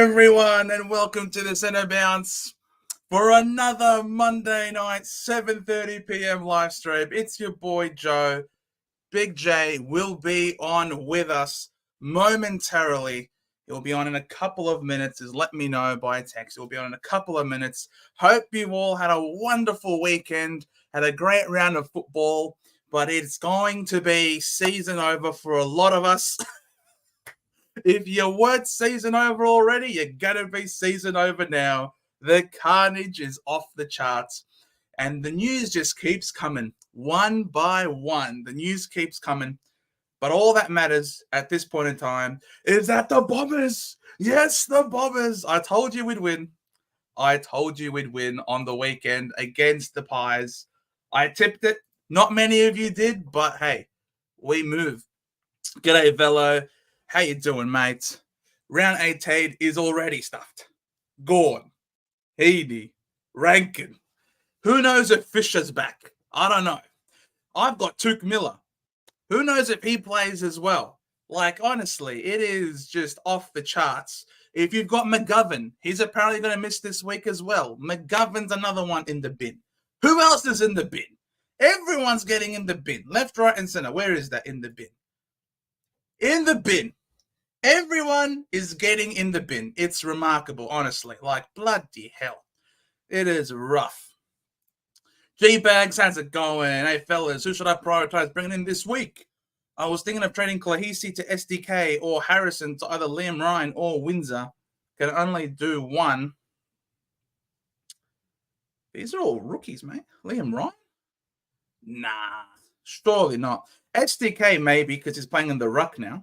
everyone, and welcome to the Centre Bounce for another Monday night 7:30 p.m. live stream. It's your boy Joe. Big J will be on with us momentarily. He'll be on in a couple of minutes. Just let me know by text. He'll be on in a couple of minutes. Hope you all had a wonderful weekend, had a great round of football, but it's going to be season over for a lot of us. If you weren't season over already, you're going to be season over now. The carnage is off the charts. And the news just keeps coming. One by one, the news keeps coming. But all that matters at this point in time is that the Bombers, yes, the Bombers. I told you we'd win. I told you we'd win on the weekend against the Pies. I tipped it. Not many of you did, but hey, we move. G'day, Velo. How you doing, mate? Round 18 is already stuffed. Gone. Heaney. Rankin. Who knows if Fisher's back? I don't know. I've got Touk Miller. Who knows if he plays as well? Like, honestly, it is just off the charts. If you've got McGovern, he's apparently going to miss this week as well. McGovern's another one in the bin. Who else is in the bin? Everyone's getting in the bin. Left, right, and center. Where is that in the bin? In the bin. Everyone is getting in the bin. It's remarkable, honestly. Like, bloody hell. It is rough. G-Bags, how's it going? Hey, fellas, who should I prioritize bringing in this week? I was thinking of trading Klahisi to SDK or Harrison to either Liam Ryan or Windsor. Can only do one. These are all rookies, mate. Liam Ryan? Nah, surely not. SDK maybe because he's playing in the ruck now.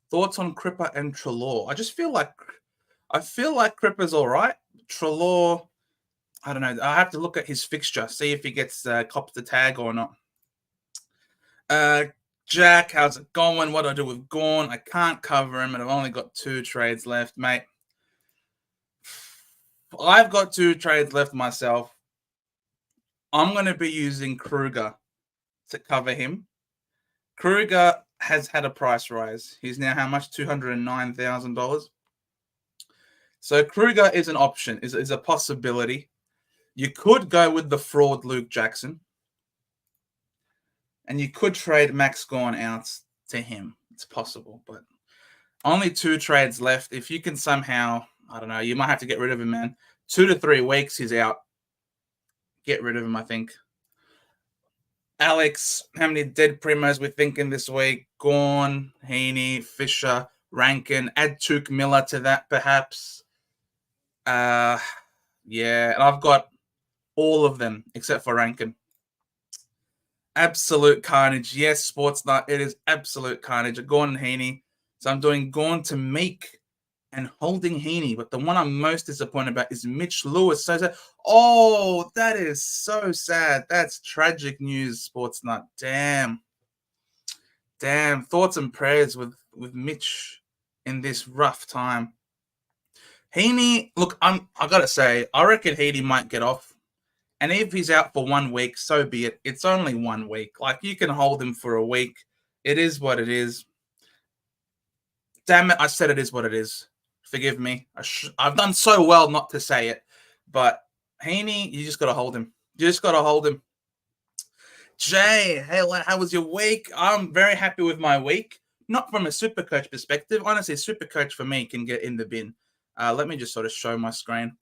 Thoughts on Cripper and Treloar? I feel like Cripper's all right. Treloar, I don't know. I have to look at his fixture, see if he gets copped the tag or not. Jack, how's it going? What do I do with Gorn? I can't cover him, and I've only got 2 trades left, mate. I've got 2 trades left myself. I'm going to be using Kruger to cover him. Kruger has had a price rise. He's now how much? $209,000. So Kruger is an option, is a possibility. You could go with the fraud Luke Jackson. And you could trade Max Gawn out to him. It's possible, but only 2 trades left. If you can somehow, I don't know, you might have to get rid of him, man. 2 to 3 weeks, he's out. Get rid of him, I think. Alex, how many dead primos we're thinking this week? Gawn, Heaney, Fisher, Rankin. Add Touk Miller to that, perhaps. Yeah, and I've got all of them except for Rankin. Absolute carnage. Yes, Sportsnut, it is absolute carnage. Gawn and Heaney. So I'm doing Gawn to Meek and holding Heaney. But the one I'm most disappointed about is Mitch Lewis. So sad. Oh, that is so sad. That's tragic news, Sportsnut. Damn. Thoughts and prayers with Mitch in this rough time. Heaney, look, I gotta say, I reckon Heaney might get off. And if he's out for 1 week, so be it. It's only 1 week. Like, you can hold him for a week. It is what it is. Damn it, I said it is what it is. Forgive me. I've done so well not to say it. But Heaney, you just got to hold him. Jay, hey, how was your week? I'm very happy with my week. Not from a SuperCoach perspective. Honestly, SuperCoach for me can get in the bin. Let me just sort of show my screen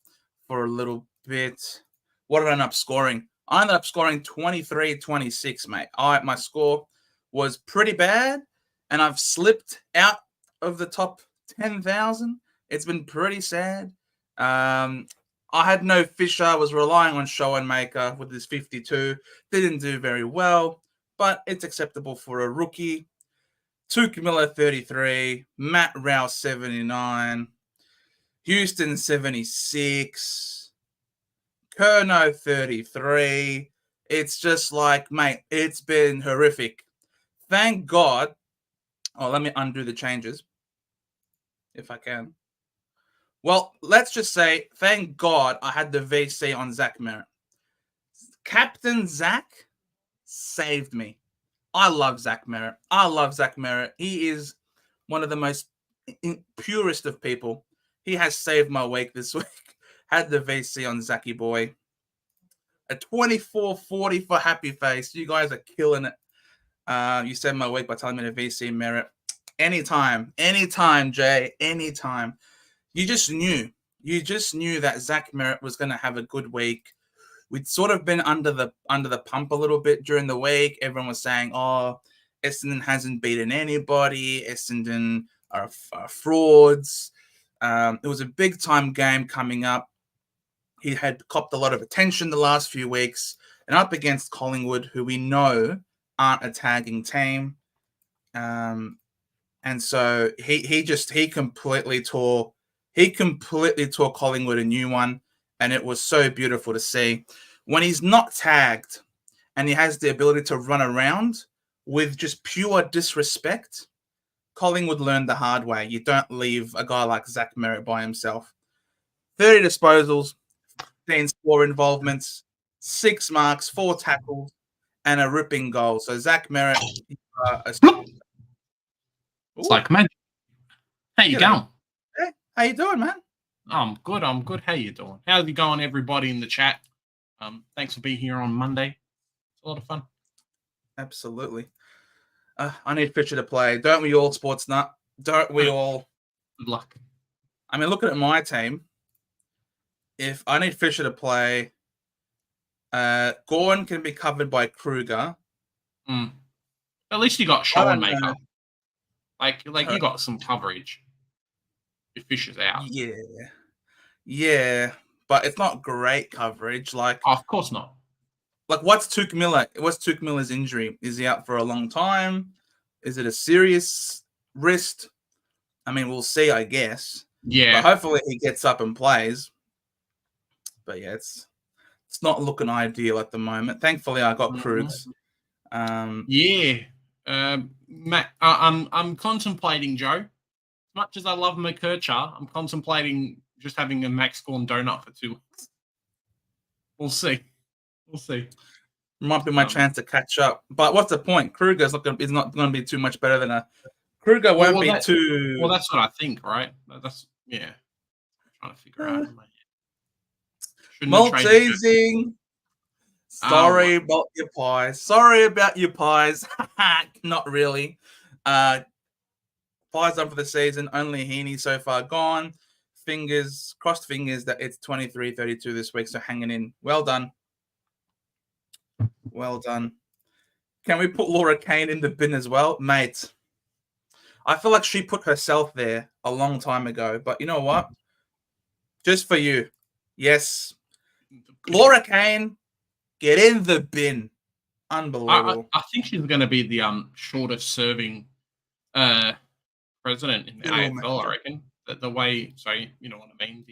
for a little bit. What did I end up scoring? I ended up scoring 23-26, mate. My score was pretty bad, and I've slipped out of the top 10,000. It's been pretty sad. I had no Fisher. I was relying on Show and Maker with his 52. Didn't do very well, but it's acceptable for a rookie. Touk Miller, 33. Matt Rouse, 79. Houston, 76. Curnow, 33. It's just like, mate, it's been horrific. Thank God. Oh, let me undo the changes if I can. Well, let's just say, thank God I had the VC on Zach Merritt. Captain Zach saved me. I love Zach Merritt. He is one of the most purest of people. he has saved my week this week. Had the VC on Zachy Boy. A 24-40 for Happy Face. You guys are killing it. You saved my week by telling me the VC merit. Anytime, Jay, anytime. You just knew that Zach Merritt was going to have a good week. We'd sort of been under the pump a little bit during the week. Everyone was saying, "Oh, Essendon hasn't beaten anybody. Essendon are frauds." It was a big time game coming up. He had copped a lot of attention the last few weeks, and up against Collingwood, who we know aren't a tagging team. And so he completely tore Collingwood a new one, and it was so beautiful to see. When he's not tagged and he has the ability to run around with just pure disrespect, Collingwood learned the hard way. You don't leave a guy like Zach Merritt by himself. 30 disposals, 15 score involvements, 6 marks, 4 tackles, and a ripping goal. So Zach Merritt... It's like magic. How you going? Hey, how you doing, man? I'm good. How you doing? How's it going, everybody in the chat? Thanks for being here on Monday. It's a lot of fun. Absolutely. I need Fisher to play. Don't we all, sports nut? Don't we all? Good luck. I mean, looking at my team, if I need Fisher to play, Gordon can be covered by Kruger. At least you got Sean Maker. Like you got some coverage. If Fisher's out. Yeah, but it's not great coverage. Like, of course not. Like, what's Tuke Miller? What's Tuke Miller's injury? Is he out for a long time? Is it a serious wrist? I mean, we'll see, I guess. Yeah. But hopefully he gets up and plays. But yeah, it's not looking ideal at the moment. Thankfully, I got Krugs. Matt, I'm contemplating, Joe. As much as I love McKercher, I'm contemplating just having a Max Gorn donut for 2 weeks. We'll see. Might be my chance to catch up. But what's the point? Kruger's not going to be too much better than Kruger won't be too... Well, that's what I think, right? That's, yeah. I'm trying to figure out in my head. Maltesing. Sorry about your pies. Not really. Pies done for the season. Only Heaney so far gone. Crossed fingers that it's 23-32 this week, so hanging in. Well done. Can we put Laura Kane in the bin as well? Mate, I feel like she put herself there a long time ago, but you know what? Just for you. Yes. Laura Kane, get in the bin. Unbelievable. I think she's going to be the shortest serving president in the AFL, I reckon. The way, so you know what I mean,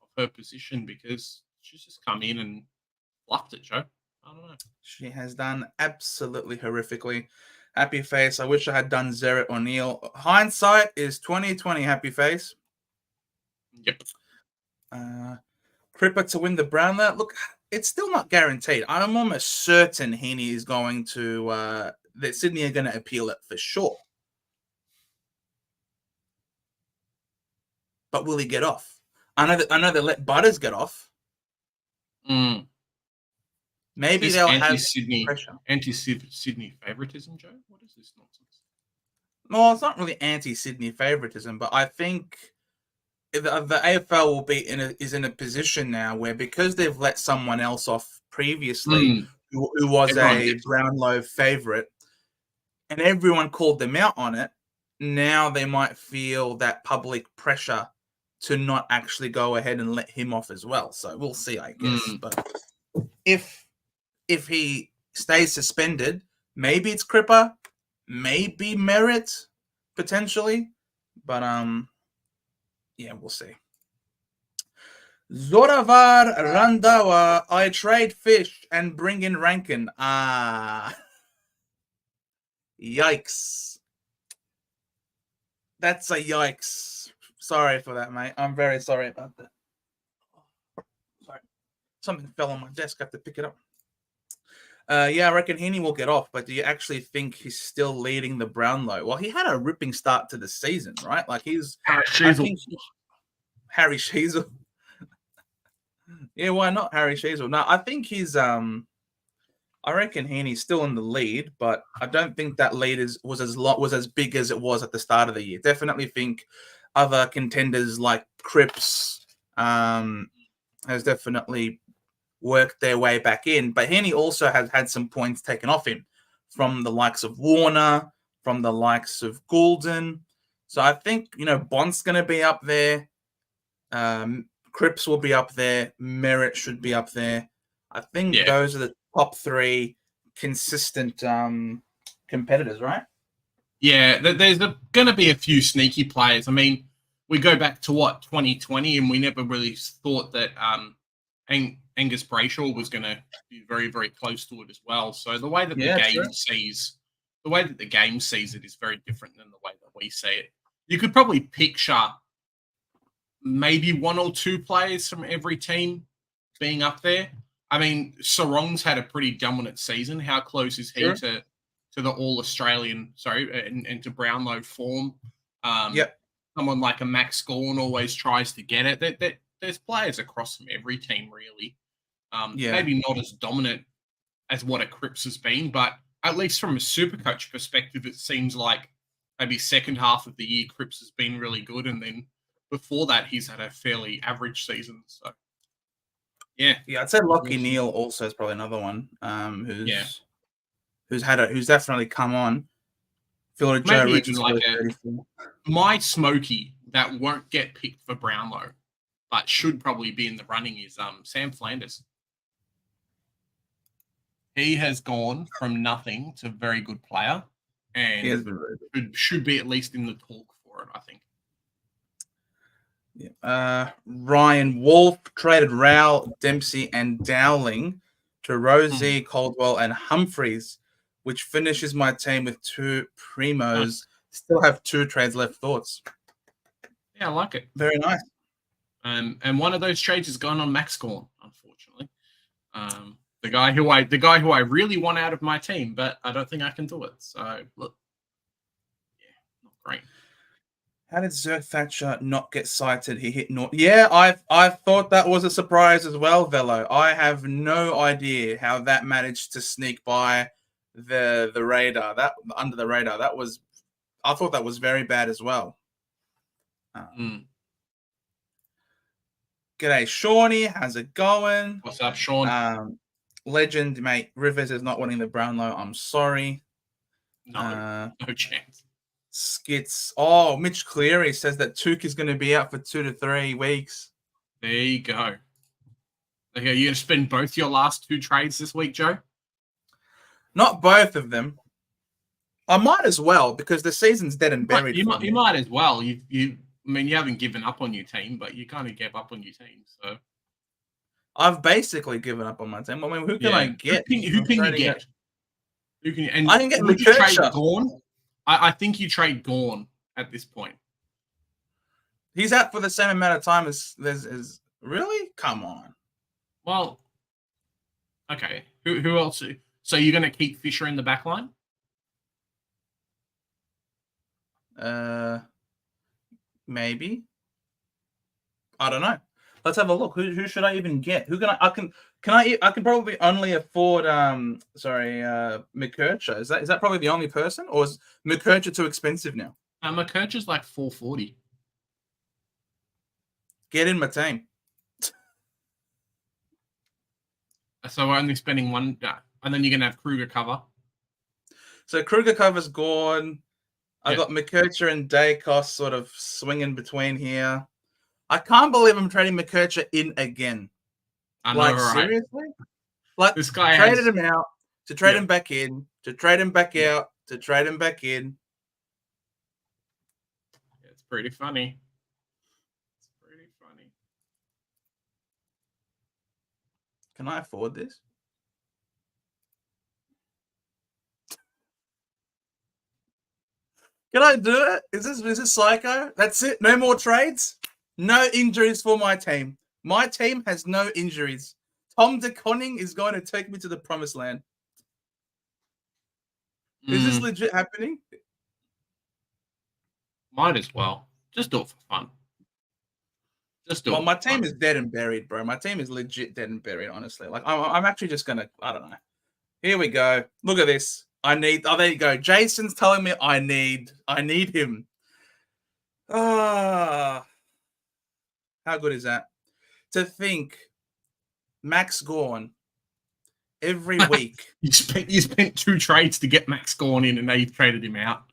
of her position, because she's just come in and fluffed it, Joe. I don't know. She has done absolutely horrifically. Happy face. I wish I had done Zeret O'Neill. Hindsight is 20/20. Happy face. Yep. Cripper to win the Brownlow. Look, it's still not guaranteed. I'm almost certain Heaney is going to that Sydney are going to appeal it for sure. But will he get off? I know they let Butters get off. Maybe they'll have pressure. Anti-Sydney favoritism, Joe? What is this nonsense? No, it's not really anti-Sydney favoritism, but I think the AFL is in a position now where, because they've let someone else off previously who was a Brownlow favourite, and everyone called them out on it, now they might feel that public pressure to not actually go ahead and let him off as well. So we'll see, I guess. But if he stays suspended, maybe it's Cripper, maybe Merritt, potentially. But yeah, we'll see. Zoravar Randawa, I trade Fish and bring in Rankin. Yikes. That's a yikes. Sorry for that, mate. I'm very sorry about that. Sorry. Something fell on my desk. I have to pick it up. Yeah, I reckon Heaney will get off, but do you actually think he's still leading the Brownlow? Well, he had a ripping start to the season, right? Like, Harry Sheezel. Yeah, why not Harry Sheezel? No, I think he's I reckon Heaney's still in the lead, but I don't think that lead was as big as it was at the start of the year. Definitely think other contenders like Cripps has definitely worked their way back in. But Heaney also has had some points taken off him from the likes of Warner, from the likes of Goulden. So I think, Bont's going to be up there. Cripps will be up there. Merritt should be up there. I think those are the top three consistent competitors, right? Yeah, there's going to be a few sneaky players. I mean, we go back to 2020, and we never really thought that Angus Brayshaw was going to be very, very close to it as well. So the way that the game sees it is very different than the way that we see it. You could probably picture maybe one or two players from every team being up there. I mean, Sarong's had a pretty dominant season. How close is he to the All-Australian, and to Brownlow form? Someone like a Max Gawn always tries to get it. There's players across from every team, really. Maybe not as dominant as what a Cripps has been, but at least from a SuperCoach perspective, it seems like maybe second half of the year, Cripps has been really good, and then before that, he's had a fairly average season. So, yeah, I'd say Lockie Neal also is probably another one who's definitely come on. Phil Joe maybe Richards, even like my Smoky that won't get picked for Brownlow, but should probably be in the running is Sam Flanders. He has gone from nothing to very good player, and should be at least in the talk for it, I think. Ryan Wolf traded Rowell, Dempsey, and Dowling to Rosie, Caldwell, and Humphreys, which finishes my team with 2 primos. Still have 2 trades left. Thoughts? Yeah, I like it. Very nice. And one of those trades has gone on Max Gawn, unfortunately. The guy who I really want out of my team, but I don't think I can do it. So look, not great. How did Zerk Thatcher not get cited? He hit North. Yeah, I thought that was a surprise as well, Velo. I have no idea how that managed to sneak by the radar. That under the radar. I thought that was very bad as well. G'day, Shawnee. How's it going? What's up, Sean? Legend, mate. Rivers is not winning the Brownlow. I'm sorry. No chance. Skits. Oh, Mitch Cleary says that Took is going to be out for 2 to 3 weeks. There you go. Okay, you going to spend both your last 2 trades this week, Joe? Not both of them. I might as well, because the season's dead and buried. You might as well. You haven't given up on your team, but you kind of gave up on your team. So I've basically given up on my team. I mean, who can I get? Who can you get? I can get McKercher. Gawn. I think you trade Gawn at this point. He's out for the same amount of time as really? Come on. Well, okay. Who else? So you're going to keep Fisher in the back line? Maybe. I don't know. Let's have a look. Who should I even get? Who can I can probably only afford McKercher. Is that probably the only person, or is McKercher too expensive now? McKercher's like $440. Get in my team. So we're only spending one, and then you're gonna have Kruger cover. So Kruger cover's gone. I got McKercher and Dacos sort of swinging between here. I can't believe I'm trading McKercher in again. I know, right? Seriously? Like, this guy traded him out, to trade him back in, to trade him back out, to trade him back in. It's pretty funny. Can I afford this? Can I do it? Is this psycho? That's it? No more trades? No injuries for my team. My team has no injuries. Tom DeConning is going to take me to the promised land. Is this legit happening? Might as well. Just do it for fun. Just do Well, it. my team is dead and buried, bro. My team is legit dead and buried, honestly. Like, I'm actually just going to, I don't know. Here we go. Look at this. There you go. Jason's telling me I need him. Ah, how good is that? To think Max Gorn every week. you spent 2 trades to get Max Gorn in, and now you've traded him out.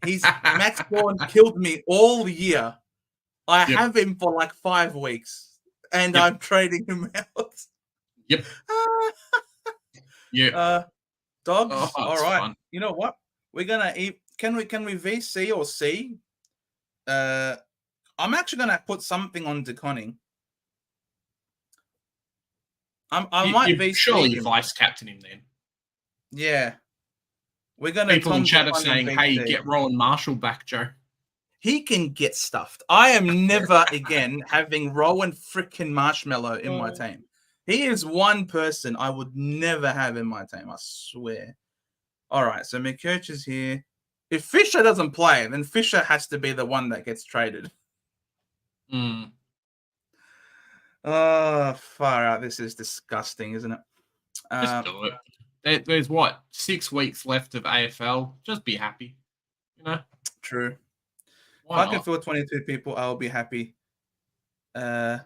Max Gorn killed me all year. I Yep. have him for like 5 weeks, and Yep. I'm trading him out. Yep. Yeah. Dogs. Oh, all right. fun. You know what? We're gonna eat. Can we VC or C? I'm actually gonna put something on DeConning. I might VC surely him. vice captain him then. Yeah. We're gonna. People in chat are saying, "Hey, get Rowan Marshall back, Joe." He can get stuffed. I am never again having Rowan frickin' Marshmallow in my team. He is one person I would never have in my team, I swear. All right, so McCurch is here. If Fisher doesn't play, then Fisher has to be the one that gets traded. Mm. Oh, far out. This is disgusting, isn't it? Just do it. There's what, 6 weeks left of AFL. Just be happy. You know? True. Why if I can fill 22 people, I'll be happy. I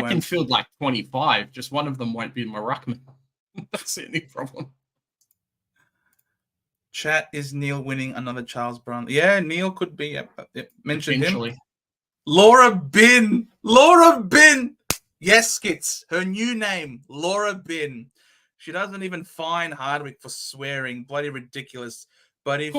can field like 25. Just one of them won't be my ruckman. That's the only problem. Chat, is Neil winning another Charles Brown? Yeah, Neil could be. Mentioned him. Laura Bin. Yes, Skits. Her new name, Laura Bin. She doesn't even fine Hardwick for swearing. Bloody ridiculous. But if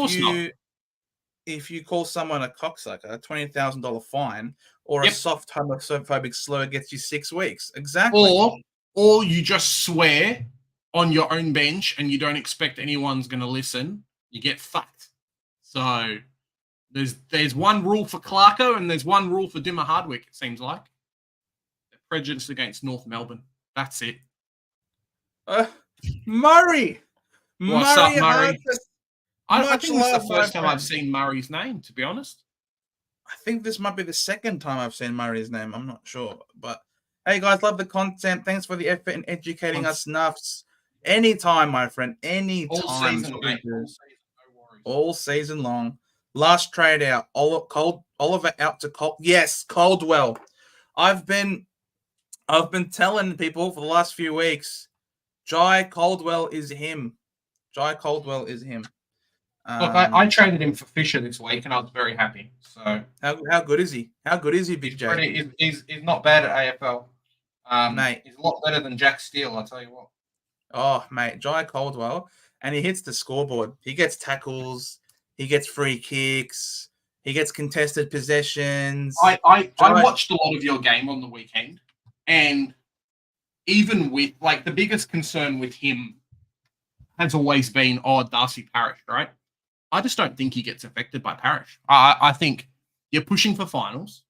you call someone a cocksucker, a $20,000 fine, or a soft homophobic slur gets you 6 weeks. Exactly. Or you just swear on your own bench and you don't expect anyone's going to listen. You get fucked. So there's one rule for Clarko and there's one rule for Dimmer Hardwick, it seems like. They're prejudiced against North Melbourne. That's it. Murray. What's up, Murray? I think it's the love, first time I've seen Murray's name, to be honest. I think this might be the second time I've seen Murray's name. I'm not sure. But hey, guys, love the content. Thanks for the effort in educating us, Nuffs. Anytime, my friend. Anytime. All season, mate. All season long. Last trade out. Oliver out to Caldwell. I've been telling people for the last few weeks, Jye Caldwell is him. Jye Caldwell is him. Look, I traded him for Fisher this week, and I was very happy. So how good is he? How good is he, Big J? He's not bad at AFL. Mate, he's a lot better than Jack Steele, I'll tell you what. Oh, mate, Jye Caldwell, and he hits the scoreboard. He gets tackles. He gets free kicks. He gets contested possessions. I watched a lot of your game on the weekend, and even with, like, the biggest concern with him has always been, Darcy Parish, right? I just don't think he gets affected by Parish. I think you're pushing for finals,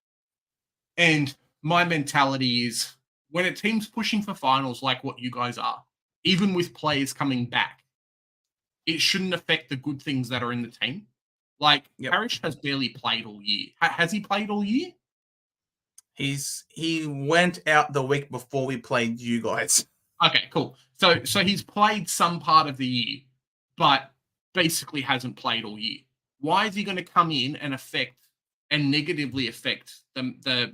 and my mentality is when a team's pushing for finals like what you guys are, even with players coming back, it shouldn't affect the good things that are in the team. Like, Parish has barely played all year. Has he played all year? He went out the week before we played you guys. Okay, cool. So he's played some part of the year, but basically hasn't played all year. Why is he going to come in and negatively affect the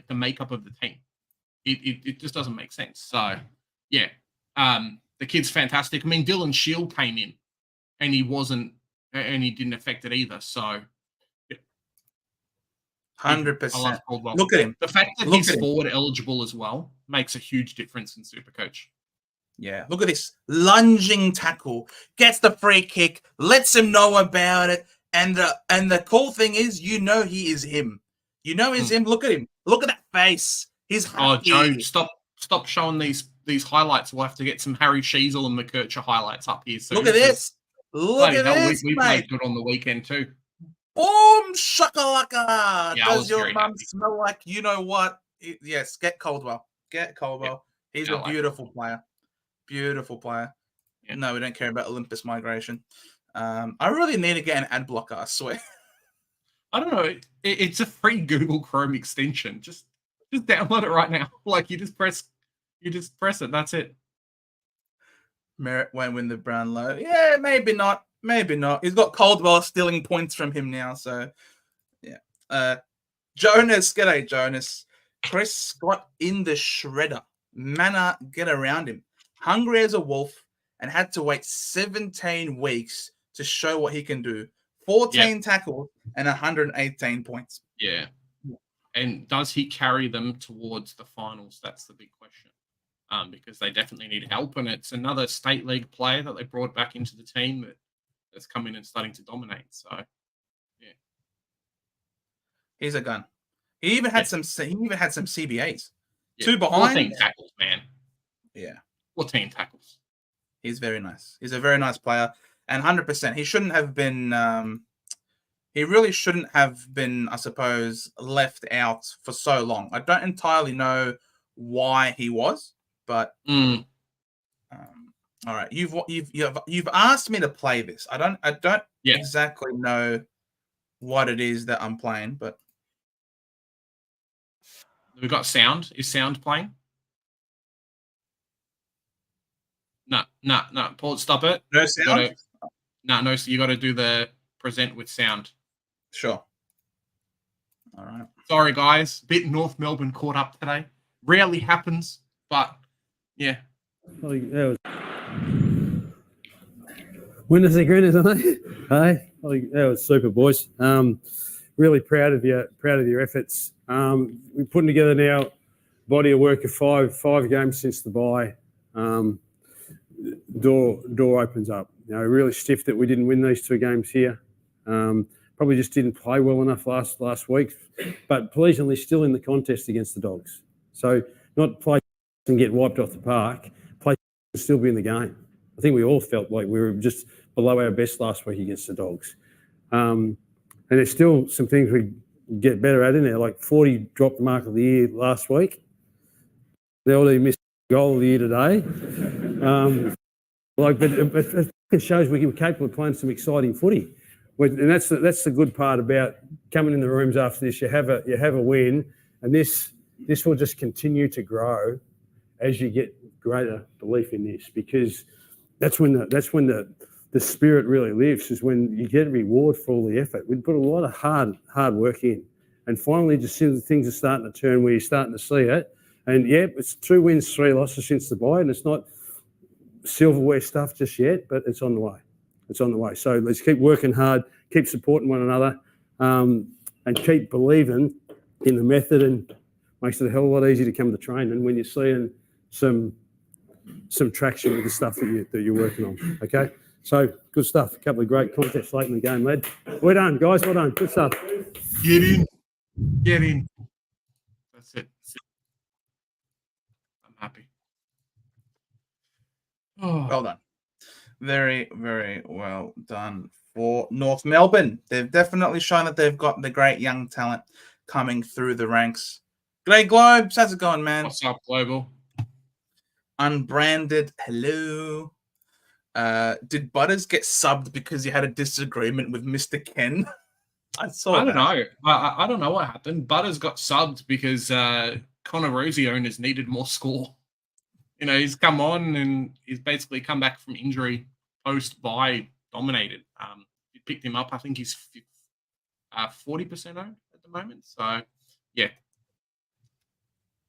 makeup of the team? It just doesn't make sense. So yeah, the kid's fantastic. I mean, Dylan Shield came in and he didn't affect it either. So 100%. Caldwell. Look at him. The fact that he's forward eligible as well makes a huge difference in SuperCoach. Yeah, look at this lunging tackle, gets the free kick, lets him know about it, and the cool thing is, he is him. He's him. Look at him. Look at that face. He's happy. Oh, Joe, stop showing these highlights. We'll have to get some Harry Sheasel and McKercher highlights up here. So look at this. Look at this. We played good on the weekend too. Boom, shakalaka. Yeah, does your mum smell like you know what? Yes, get Caldwell. Get Caldwell. Yeah, he's a beautiful player. Beautiful player. Yeah. No, we don't care about Olympus migration. I really need to get an ad blocker, I swear. I don't know. It's a free Google Chrome extension. Just download it right now. Like you just press it. That's it. Merritt won't win the Brownlow. Yeah, maybe not. Maybe not. He's got Caldwell stealing points from him now. So, yeah. Jonas, g'day, Jonas. Chris Scott in the shredder. Manna, get around him. Hungry as a wolf and had to wait 17 weeks to show what he can do. 14 tackles and 118 points. Yeah. And does he carry them towards the finals? That's the big question. Because they definitely need help, and it's another state league player that they brought back into the team that's come in and starting to dominate. So, yeah, he's a gun. He even had some. He even had some CBAs. Yeah. 2 behind. 14 tackles, man. Yeah, 14 tackles. He's very nice. He's a very nice player, and 100%. He shouldn't have been. He really shouldn't have been, I suppose, left out for so long. I don't entirely know why he was. But all right, you've asked me to play this. I don't exactly know what it is that I'm playing, but we've got sound. Is sound playing? No. Pause. Stop it. No sound. No. So you got to do the present with sound. Sure. All right. Sorry, guys. Bit North Melbourne caught up today. Rarely happens, but. Yeah. Winners and grinners, aren't they? Hey, that was super, boys. Really proud of your efforts. We're putting together now body of work of five games since the bye. Door opens up. Really stiff that we didn't win these 2 games here. Probably just didn't play well enough last week, but pleasingly still in the contest against the Dogs. So not play and get wiped off the park, play and still be in the game. I think we all felt like we were just below our best last week against the Dogs. And there's still some things we get better at in there, like 40 dropped the mark of the year last week. They already missed a goal of the year today. But it shows we're capable of playing some exciting footy. And that's the good part about coming in the rooms after this. You have a win, and this will just continue to grow as you get greater belief in this, because that's when the spirit really lives, is when you get a reward for all the effort. We put a lot of hard work in, and finally just things are starting to turn where you're starting to see it. And it's 2 wins, 3 losses since the bye, and it's not silverware stuff just yet, but it's on the way. It's on the way. So let's keep working hard, keep supporting one another, and keep believing in the method, and makes it a hell of a lot easier to come to training when you're seeing some traction with the stuff that you're working on. Okay, so good stuff. A couple of great contests late in the game, lad. Well done, guys. Well done. Good stuff. Get in. That's it. I'm happy. Oh. Well done. Very, very well done for North Melbourne. They've definitely shown that they've got the great young talent coming through the ranks. G'day, Globes. How's it going, man? What's up, Global? Unbranded. Hello. Did Butters get subbed because he had a disagreement with Mr. Ken? I don't know. I don't know what happened. Butters got subbed because Connor Rosie owners needed more score. He's come on and he's basically come back from injury post-bye dominated. You picked him up. I think he's 40% owned at the moment. So, yeah.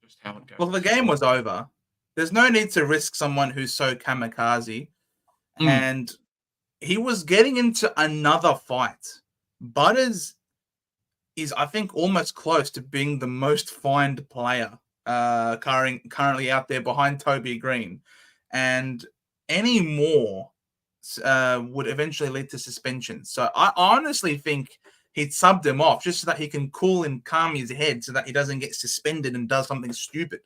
Just how it goes. Well, the game was over. There's no need to risk someone who's so kamikaze. And he was getting into another fight. Butters is, I think, almost close to being the most fined player currently out there behind Toby Green. And any more would eventually lead to suspension. So I honestly think he'd subbed him off just so that he can cool and calm his head so that he doesn't get suspended and does something stupid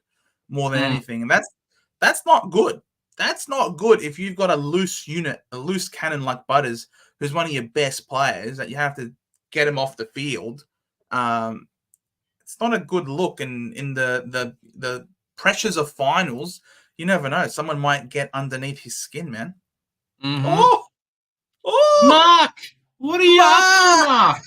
more than anything. And that's not good. That's not good if you've got a loose unit, a loose cannon like Butters, who's one of your best players, that you have to get him off the field. It's not a good look in the pressures of finals. You never know. Someone might get underneath his skin, man. Mm-hmm. Oh! Mark! What are you up to, Mark?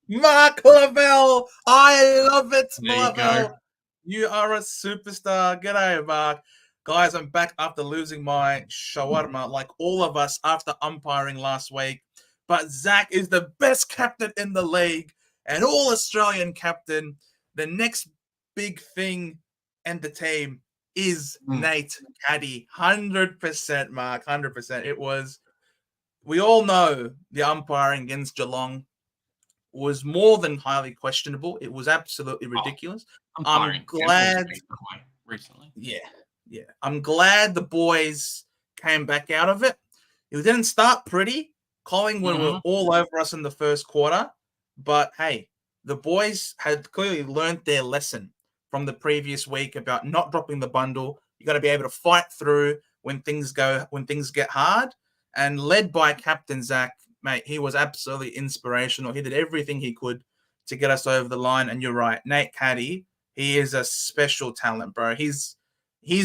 Mark Lavelle. I love it, There you go. Lavelle. You are a superstar. G'day, Mark. Guys, I'm back after losing my shawarma, like all of us after umpiring last week. But Zach is the best captain in the league, an all-Australian captain. The next big thing and the team is Nate Caddy. 100%, Mark. 100%. It was, we all know the umpiring against Geelong was more than highly questionable. It was absolutely ridiculous. I'm glad recently. Yeah. I'm glad the boys came back out of it. It didn't start pretty. Collingwood were all over us in the first quarter, but hey, the boys had clearly learned their lesson from the previous week about not dropping the bundle. You got to be able to fight through when things get hard. And led by Captain Zach, mate, he was absolutely inspirational. He did everything he could to get us over the line. And you're right, Nate Caddy, he is a special talent, bro. He's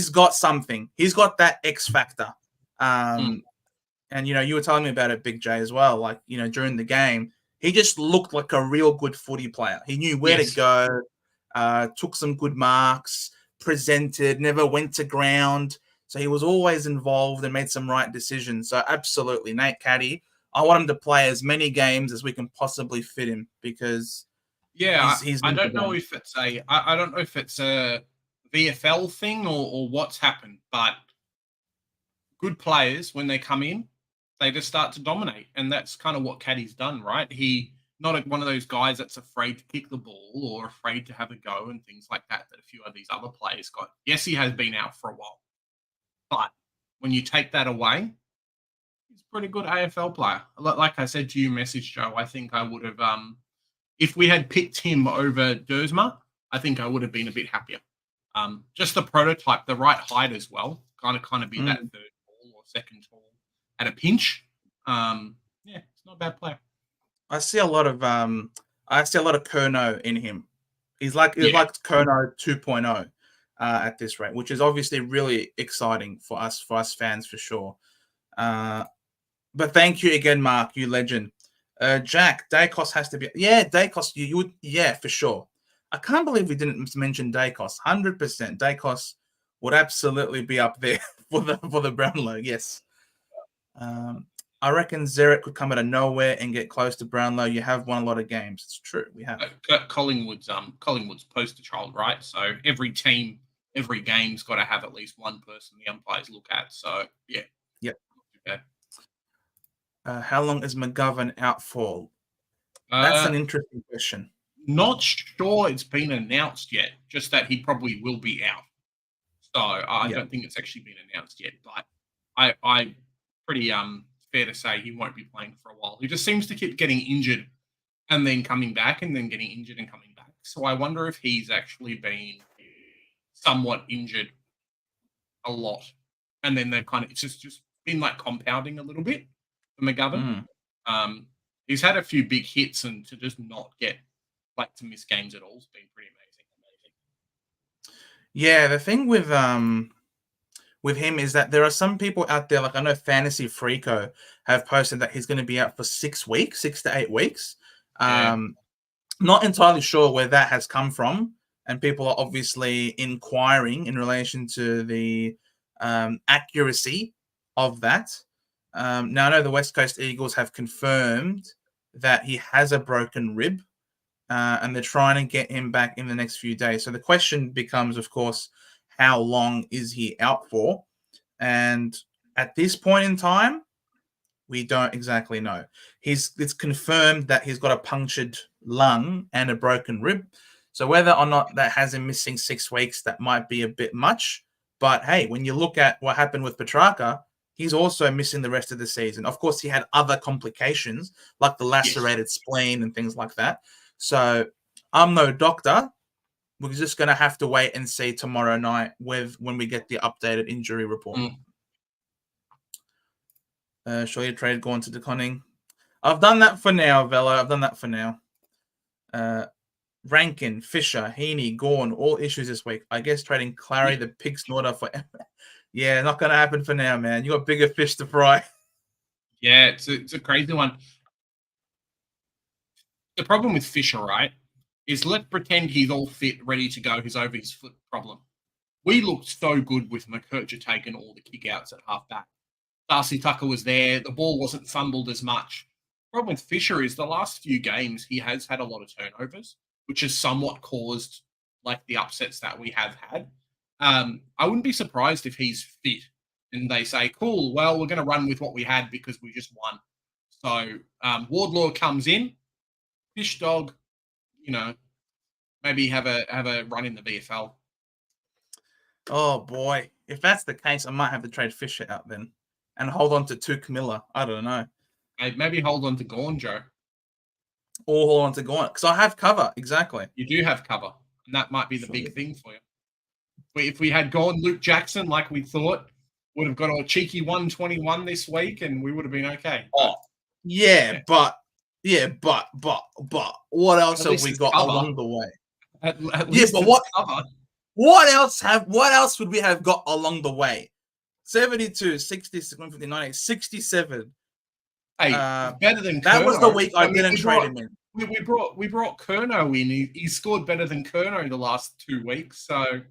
got something. He's got that X factor. And, you were telling me about it, Big J, as well. Like, during the game, he just looked like a real good footy player. He knew where to go, took some good marks, presented, never went to ground. So he was always involved and made some right decisions. So absolutely, Nate Caddy, I want him to play as many games as we can possibly fit him because he's I don't know if it's I don't know if it's a VFL thing or what's happened, but good players, when they come in, they just start to dominate. And that's kind of what Caddy's done, right? He not one of those guys that's afraid to kick the ball or afraid to have a go and things like that a few of these other players got. Yes, he has been out for a while. But when you take that away, he's a pretty good AFL player. Like I said to you, message Joe, I think I would have, if we had picked him over Dersma, I think I would have been a bit happier. Just the prototype, the right height as well, kind of be that third tall or second tall at a pinch. It's not a bad player. I see a lot of QnA in him. He's like QnA 2.0 at this rate, which is obviously really exciting for us fans for sure. But thank you again, Mark, you legend. Jack, Dacos has to be Dacos. You would for sure. I can't believe we didn't mention Dacos. 100%, Dacos would absolutely be up there for the Brownlow. Yes. I reckon Zerek could come out of nowhere and get close to Brownlow. You have won a lot of games. It's true. We have. Collingwood's poster child, right? So every team, every game's got to have at least one person the umpires look at. So yeah. Yep. Okay. How long is McGovern out for? That's an interesting question. Not sure it's been announced yet. Just that he probably will be out. So I don't think it's actually been announced yet. But I pretty fair to say he won't be playing for a while. He just seems to keep getting injured and then coming back and then getting injured and coming back. So I wonder if he's actually been somewhat injured a lot. And then they're it's just been like compounding a little bit for McGovern. He's had a few big hits and to just not get to miss games at all has been pretty amazing. Yeah, the thing with him is that there are some people out there, like I know Fantasy Freako have posted that he's going to be out for 6 to 8 weeks. Not entirely sure where that has come from. And people are obviously inquiring in relation to the accuracy of that. Now, I know the West Coast Eagles have confirmed that he has a broken rib and they're trying to get him back in the next few days. So the question becomes, of course, how long is he out for? And at this point in time, we don't exactly know. It's confirmed that he's got a punctured lung and a broken rib. So whether or not that has him missing 6 weeks, that might be a bit much. But hey, when you look at what happened with Petrarca, he's also missing the rest of the season. Of course, he had other complications like the lacerated spleen and things like that. So I'm no doctor. We're just going to have to wait and see tomorrow night when we get the updated injury report. Show your trade going to DeConning. I've done that for now, Velo. I've done that for now. Rankin, Fisher, Heaney, Gorn, all issues this week. I guess trading Clary, the pig snorter for... Yeah, not going to happen for now, man. You got bigger fish to fry. Yeah, it's a crazy one. the problem with Fisher, right, is let's pretend he's all fit, ready to go. He's over his foot problem. We looked so good with McKercher taking all the kick-outs at half-back. Darcy Tucker was there. The ball wasn't fumbled as much. The problem with Fisher is the last few games he has had a lot of turnovers, which has somewhat caused like the upsets that we have had. I wouldn't be surprised if he's fit and they say, cool, well, we're going to run with what we had because we just won. So Wardlaw comes in, Fish Dog, maybe have a run in the VFL. Oh boy, if that's the case, I might have to trade Fisher out then and hold on to Tuke Miller. I don't know. Maybe hold on to Gawn, Joe. Or hold on to Gawn because I have cover. Exactly. You do have cover, and that might be the big thing for you. If we had gone Luke Jackson like we thought, would have got a cheeky 121 this week, and we would have been okay. Oh, yeah. But what else have we got cover. along the way? At least but cover. What else would we have got along the way? 72, 60, 59, 67. Hey, better than that Curnow. was the week I didn't trade him in. We brought Curnow in. He scored better than Curnow the last 2 weeks. So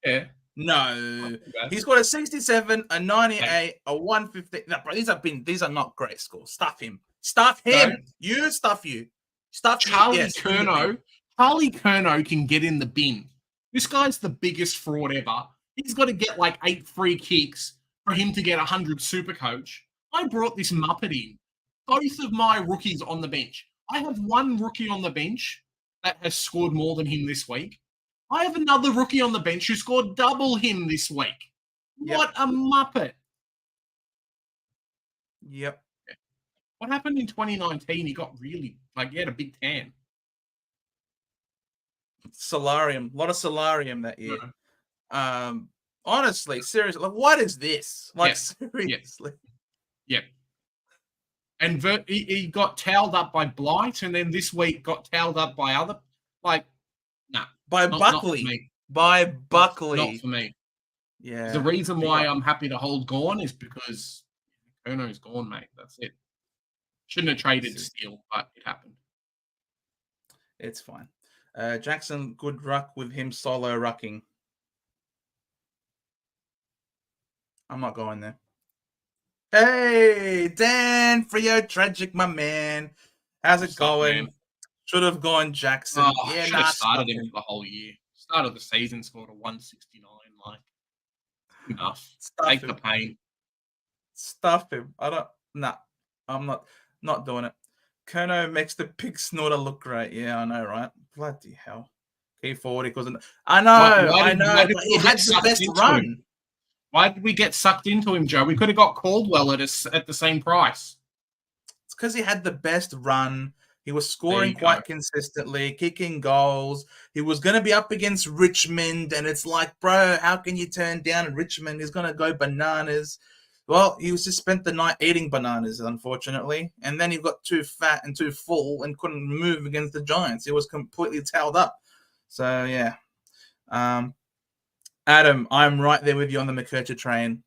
yeah. No, he's got a 67, a 98, a 150. No, bro, these are not great scores. Stuff him. Stuff him. No. You stuff you. Stuff Charlie Curnow. Charlie Curnow can get in the bin. This guy's the biggest fraud ever. He's got to get like 8 free kicks for him to get 100 SuperCoach. I brought this Muppet in. Both of my rookies on the bench. I have one rookie on the bench that has scored more than him this week. I have another rookie on the bench who scored double him this week. Yep. What a Muppet. Yep. What happened in 2019? He got really, he had a big tan. Solarium. A lot of solarium that year. No. Honestly, seriously, what is this? Seriously. Yeah. And he got towelled up by Blight, and then this week got towelled up by other, nah. By Buckley. By Buckley. Not for me. Yeah. The reason why I'm happy to hold Gawn is because Curnow's gone, mate. That's it. Shouldn't have traded Steele, but it happened. It's fine. Jackson, good ruck with him solo rucking. I'm not going there. Hey, Dan Frio Tragic, my man. How's it going? Man? Should have gone Jackson. Yeah, should have started him for the whole year. Start of the season, scored a 169. Enough. Take the pain. Stuff him. I'm not doing it. Curnow makes the pig snorter look great. Yeah, I know, right? Bloody hell. Key forward because I know. But he had the best run. Why did we get sucked into him, Joe? We could have got Caldwell at the same price. It's because he had the best run. He was scoring quite consistently, kicking goals. He was going to be up against Richmond, and it's like, bro, how can you turn down Richmond? He's going to go bananas. Well, he was just spent the night eating bananas, unfortunately, and then he got too fat and too full and couldn't move against the Giants. He was completely towed up. So, yeah. Adam, I'm right there with you on the McKercher train.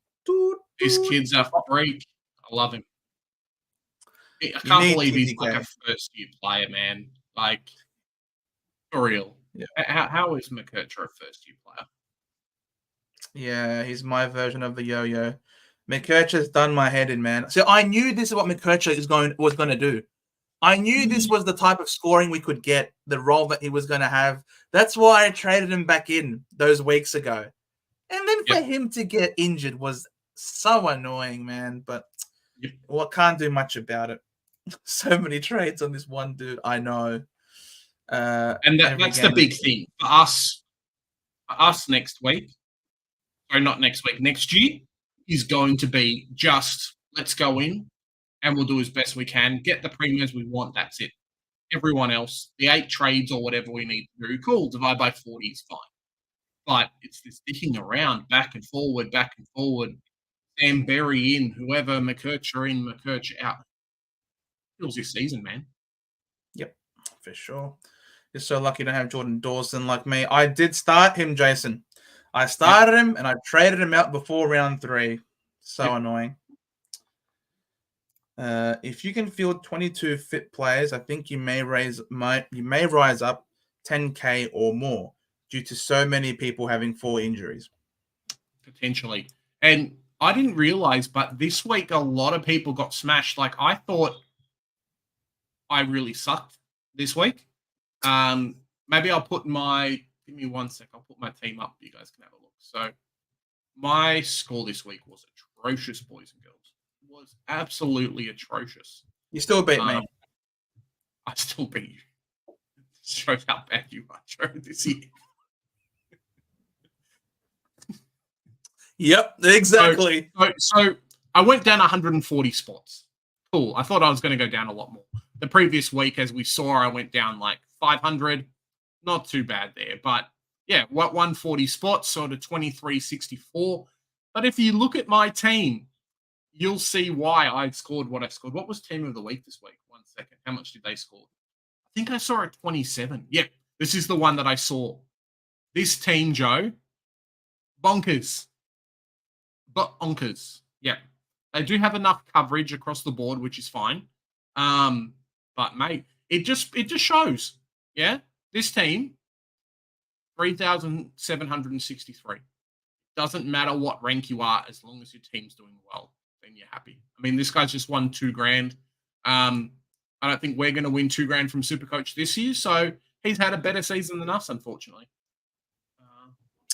These kids are freak. I love him. I can't believe he's like a first-year player, man. Like, for real. Yeah. How is McKercher a first-year player? Yeah, he's my version of the yo-yo. McKercher's done my head in, man. So I knew this is what McKercher was going to do. I knew this was the type of scoring we could get, the role that he was going to have. That's why I traded him back in those weeks ago. And then for him to get injured was so annoying, man. But can't do much about it. So many trades on this one dude. I know. And that's the big thing for us. For us next week. Sorry, not next week. Next year is going to be just let's go in and we'll do as best we can. Get the premiums we want. That's it. Everyone else, the 8 trades or whatever we need to do, cool. Divide by 40 is fine. But it's this dicking around back and forward. Sam Berry in, whoever, McKercher in, McKercher out. Kills your season, man. Yep, for sure. You're so lucky to have Jordan Dawson like me. I did start him, Jason. I started him and I traded him out before round 3. So annoying. If you can field 22 fit players, I think you may rise up 10K or more due to so many people having 4 injuries. Potentially. And I didn't realize, but this week a lot of people got smashed. Like, I thought I really sucked this week. Maybe I'll put give me 1 sec. I'll put my team up. You guys can have a look. So my score this week was atrocious, boys and girls. It was absolutely atrocious. You still beat me. I still beat you. Shows how bad you are, Joe, this year. Yep, exactly. So I went down 140 spots. Cool. I thought I was going to go down a lot more. The previous week, as we saw, I went down like 500. Not too bad there. But yeah, 140 spots, sort of 2364. But if you look at my team, you'll see why I scored what I scored. What was team of the week this week? 1 second. How much did they score? I think I saw a 27. Yeah, this is the one that I saw. This team, Joe, bonkers. Bonkers. Yeah. They do have enough coverage across the board, which is fine. But mate, it just shows. Yeah. This team, 3,763. Doesn't matter what rank you are, as long as your team's doing well, then you're happy. I mean, this guy's just won $2,000. I don't think we're going to win $2,000 from SuperCoach this year, so he's had a better season than us, unfortunately.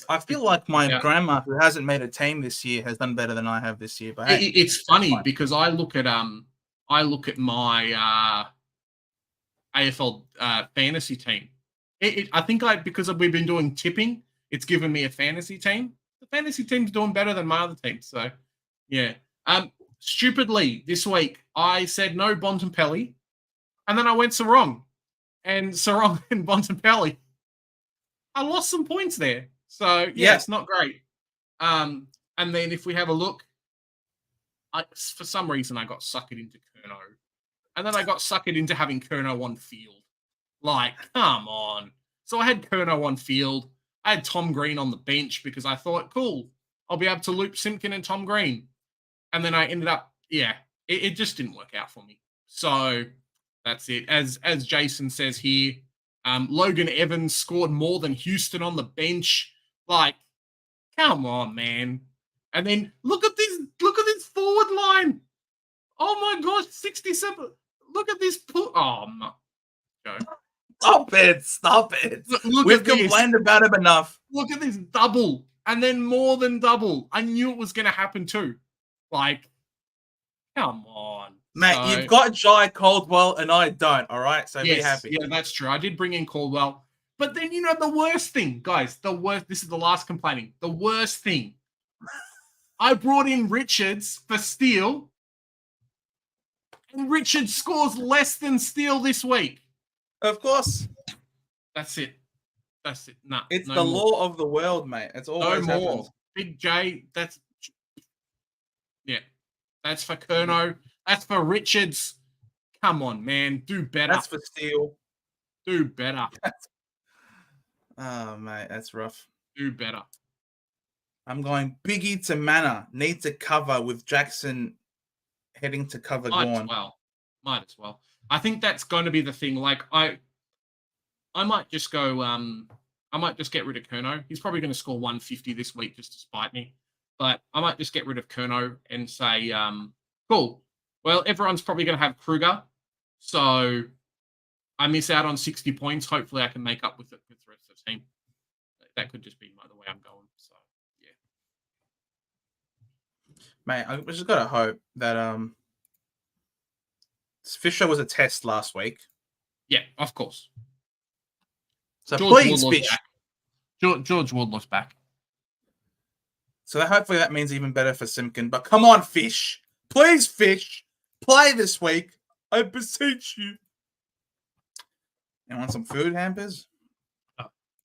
I feel like my grandma, who hasn't made a team this year, has done better than I have this year. But hey, it's funny because I look at my AFL fantasy team. I think because we've been doing tipping, it's given me a fantasy team. The fantasy team's doing better than my other team. So yeah. Stupidly this week I said no Bontempelli, and then I went Sarong, and Bontempelli. I lost some points there. So yeah, it's not great. And then if we have a look, for some reason I got suckered into Curnow, and then I got suckered into having Curnow on field. Like, come on. So I had Curnow on field. I had Tom Green on the bench because I thought, cool, I'll be able to loop Simpkin and Tom Green. And then I ended up, it just didn't work out for me. So that's it. As Jason says here, Logan Evans scored more than Houston on the bench. Like, come on, man. And then look at this forward line. Oh my gosh, 67. Look at this oh my God. Stop it. We've complained about him enough. Look at this double. And then more than double. I knew it was going to happen too. Like, come on. Mate, you've got Jye Caldwell and I don't, all right? So be happy. Yeah, that's true. I did bring in Caldwell. But then, the worst thing, guys, this is the last complaining. The worst thing. I brought in Richards for Steele, and Richards scores less than Steele this week. Of course. That's it. Nah, it's the law of the world, mate. It's always no more. happens. Big J, that's for Curnow. That's for Richards. Come on, man. Do better. That's for Steele. Do better. Oh, mate, that's rough. Do better. I'm going Biggie to Manor. Need to cover with Jackson heading to cover Gorn. Might as well. I think that's going to be the thing. Like, I might just go, I might just get rid of Curnow. He's probably going to score 150 this week just to spite me. But I might just get rid of Curnow and say, cool. Well, everyone's probably going to have Kruger. So I miss out on 60 points. Hopefully I can make up with it with the rest of the team. That could just be the way I'm going. So, yeah. Mate, I just got to hope that Fisher was a test last week. Yeah, of course. So please, Fish. George Wardlaw's back. So hopefully that means even better for Simpkin. But come on, Fish. Please, Fish. Play this week. I beseech you. You want some food hampers?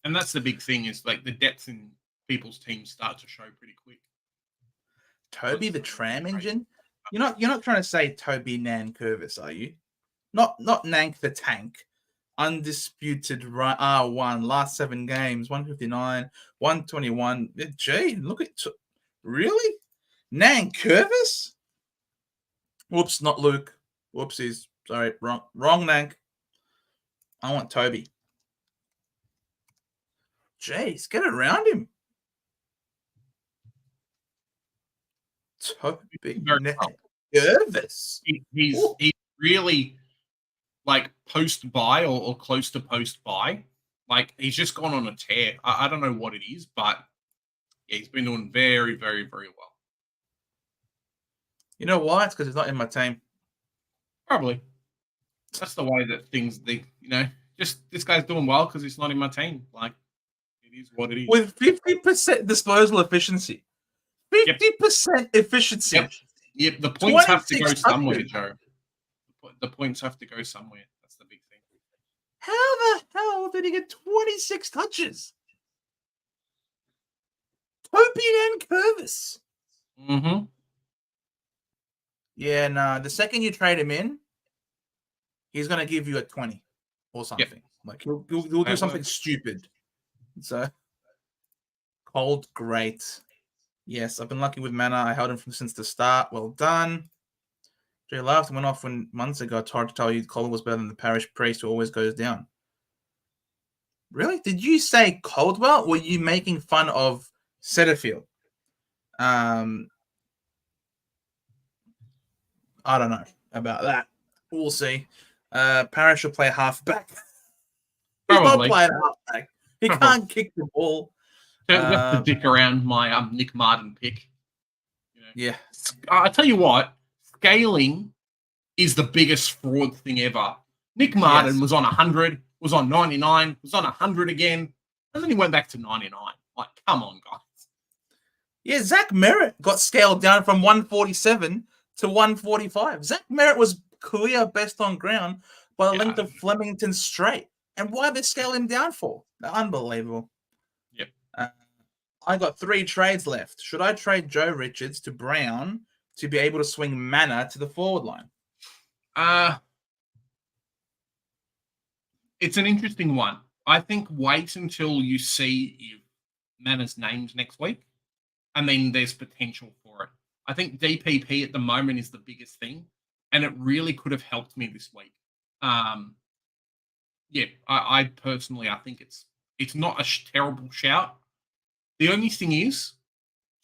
And that's the big thing is like the depth in people's teams start to show pretty quick. Toby the tram engine? You're not trying to say Toby Nankervis, are you? Not Nank the tank. Undisputed R1, last 7 games, 159, 121. Gee, look at really? Nankervis? Whoops, not Luke. Whoopsies. Sorry, wrong Nank. I want Toby. Jeez, get around him. Toby nervous. He's really like post buy or close to post buy. Like he's just gone on a tear. I don't know what it is, but yeah, he's been doing very, very, very well. You know why? It's because he's not in my team. Probably. That's the way that things, just this guy's doing well because he's not in my team. Like, it is what it is. With 50% disposal efficiency. 50% efficiency. Yep, the points have to go 26 somewhere, touches. Joe. The points have to go somewhere. That's the big thing. How the hell did he get 26 touches? Toby and Curvis. Mm-hmm. Yeah, no. The second you trade him in, he's going to give you a 20 or something. Yep. Like he'll do something stupid. So, Cold, great. Yes, I've been lucky with mana. I held him since the start. Well done. Jay laughed and went off when months ago I tried to tell you Colin was better than the parish priest who always goes down. Really? Did you say Caldwell? Or were you making fun of Setterfield? I don't know about that. We'll see. Parish will play halfback. He's Probably. not playing halfback. He can't kick the ball. Just to dick around my Nick Martin pick. Yeah. I tell you what, scaling is the biggest fraud thing ever. Nick Martin was on 100, was on 99, was on 100 again, and then he went back to 99. Like, come on, guys. Yeah, Zach Merritt got scaled down from 147 to 145. Zach Merritt was clear best on ground by the length of Flemington straight. And why they scale him down for? Unbelievable. Yep. I got 3 trades left. Should I trade Joe Richards to Brown to be able to swing mana to the forward line? It's an interesting one. I think wait until you see if Mana's named next week, and then there's potential for it. I think DPP at the moment is the biggest thing, and it really could have helped me this week. I personally, I think it's not a terrible shout. The only thing is,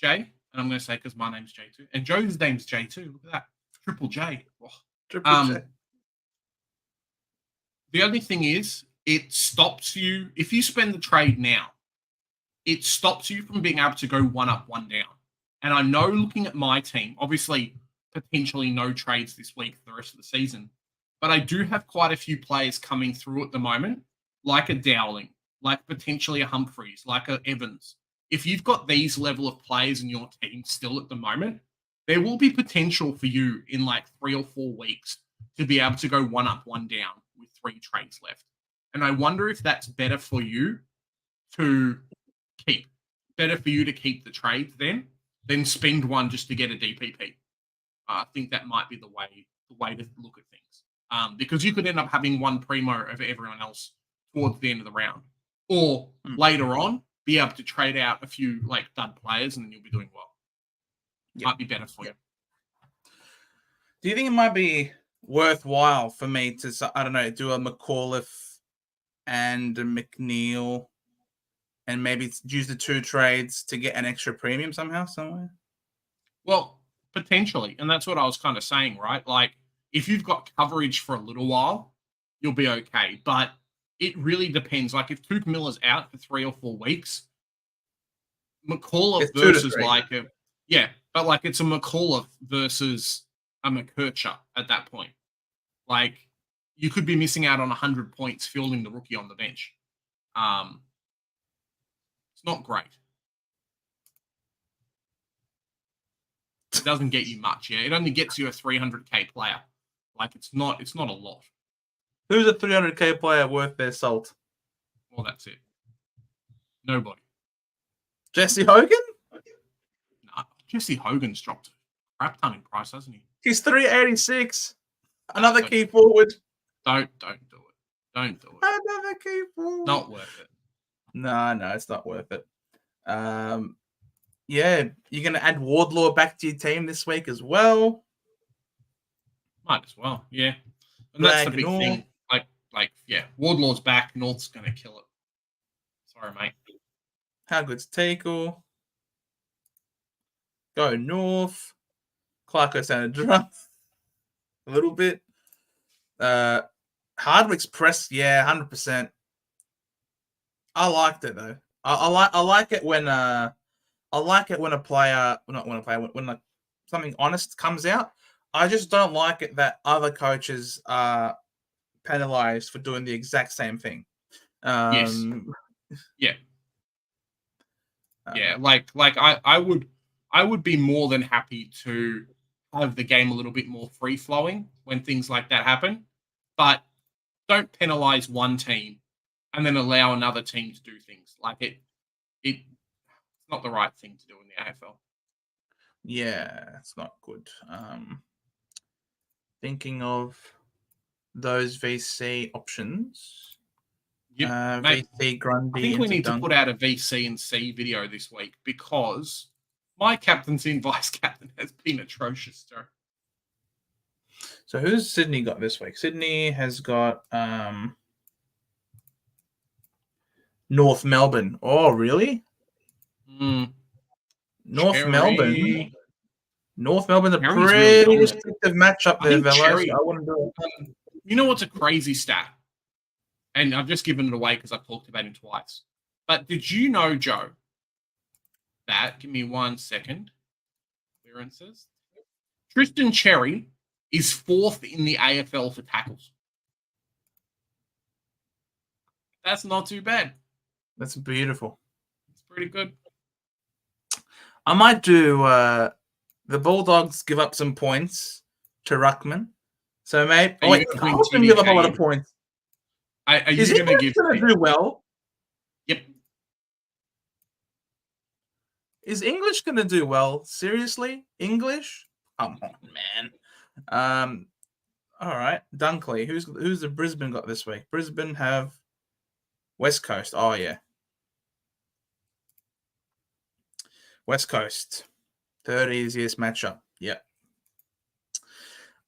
Jay, and I'm going to say because my name's Jay too, and Joe's name's Jay too. Look at that, Triple J. Oh. Triple J. The only thing is, it stops you if you spend the trade now. It stops you from being able to go one up, one down. And I know, looking at my team, obviously potentially no trades this week for the rest of the season, but I do have quite a few players coming through at the moment, like a Dowling, like potentially a Humphreys, like a Evans. If you've got these level of players in your team still at the moment, there will be potential for you in like 3 or 4 weeks to be able to go one up, one down with 3 trades left. And I wonder if that's better for you to keep. Better for you to keep the trades than spend one just to get a DPP. I think that might be the way to look at things. Because you could end up having one primo over everyone else towards the end of the round. Or later on, be able to trade out a few like dud players and then you'll be doing well. Might be better for you. Do you think it might be worthwhile for me to, I don't know, do a McAuliffe and a McNeil and maybe use the 2 trades to get an extra premium somehow, somewhere? Well, potentially. And that's what I was kind of saying, right? Like, if you've got coverage for a little while, you'll be okay. But it really depends. Like, if Tuke Miller's out for 3 or 4 weeks, McAuliffe versus like a... Yeah, but like it's a McAuliffe versus a McKercher at that point. Like, you could be missing out on 100 points fielding the rookie on the bench. It's not great. It doesn't get you much, yeah. It only gets you a 300k player. Like, it's not a lot. Who's a 300k player worth their salt? Well, that's it. Nobody. Jesse Hogan? Nah, Jesse Hogan's dropped a crap ton in price, hasn't he? He's 386. Another key forward. Don't do it. Don't do it. Another key forward. Not worth it. No, it's not worth it. Yeah, you're going to add Wardlaw back to your team this week as well. Might as well, yeah. And that's the Drag big North. thing. Yeah, Wardlaw's back. North's going to kill it. Sorry, mate. How good's Tackle? Go North. Clarko sounded drunk a little bit. Hardwick's press, yeah, 100%. I liked it though. I like it when a player, not when a player, when like something honest comes out. I just don't like it that other coaches are penalized for doing the exact same thing. Yes. Yeah. Yeah, like I would be more than happy to have the game a little bit more free flowing when things like that happen, but don't penalize one team and then allow another team to do things like it's not the right thing to do in the AFL. Yeah, it's not good. Thinking of those VC options. Yep, mate, VC Grundy. I think we into need to Dunk. put out a VC and C video this week because my captaincy and vice captain has been atrocious, Joe. So who's Sydney got this week? Sydney has got North Melbourne. Oh, really? North Melbourne. North Melbourne, a Cherry's pretty really restrictive matchup there, Velo. Cherry, I wouldn't do it. You know what's a crazy stat? And I've just given it away because I've talked about him twice. But did you know, Joe, that, give me 1 second, clearances, Tristan Cherry is 4th in the AFL for tackles. That's not too bad. That's beautiful. It's pretty good. I might do the Bulldogs give up some points to Ruckman. So, mate, Carlton give up a lot of points. Are you going to give going to do well? Yep. Is English going to do well? Seriously? English? Come on, man. All right. Dunkley. Who's the Brisbane got this week? Brisbane have West Coast. Oh, yeah. West Coast. Third easiest matchup. Yep.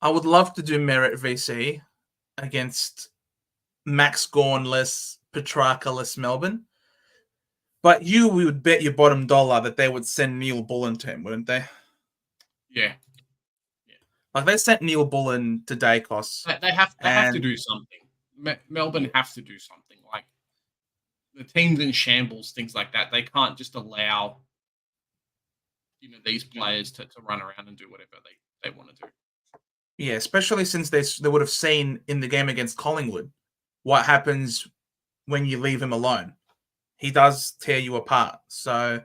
I would love to do Merit VC against Max Gorn-less, Petrarca-less Melbourne. But we would bet your bottom dollar that they would send Neil Bullen to him, wouldn't they? Yeah. Like they sent Neil Bullen to Dacos. They have to do something. Melbourne have to do something. Like the teams in shambles, things like that. They can't just allow these players to run around and do whatever they want to do. Yeah, especially since they would have seen in the game against Collingwood what happens when you leave him alone. He does tear you apart. So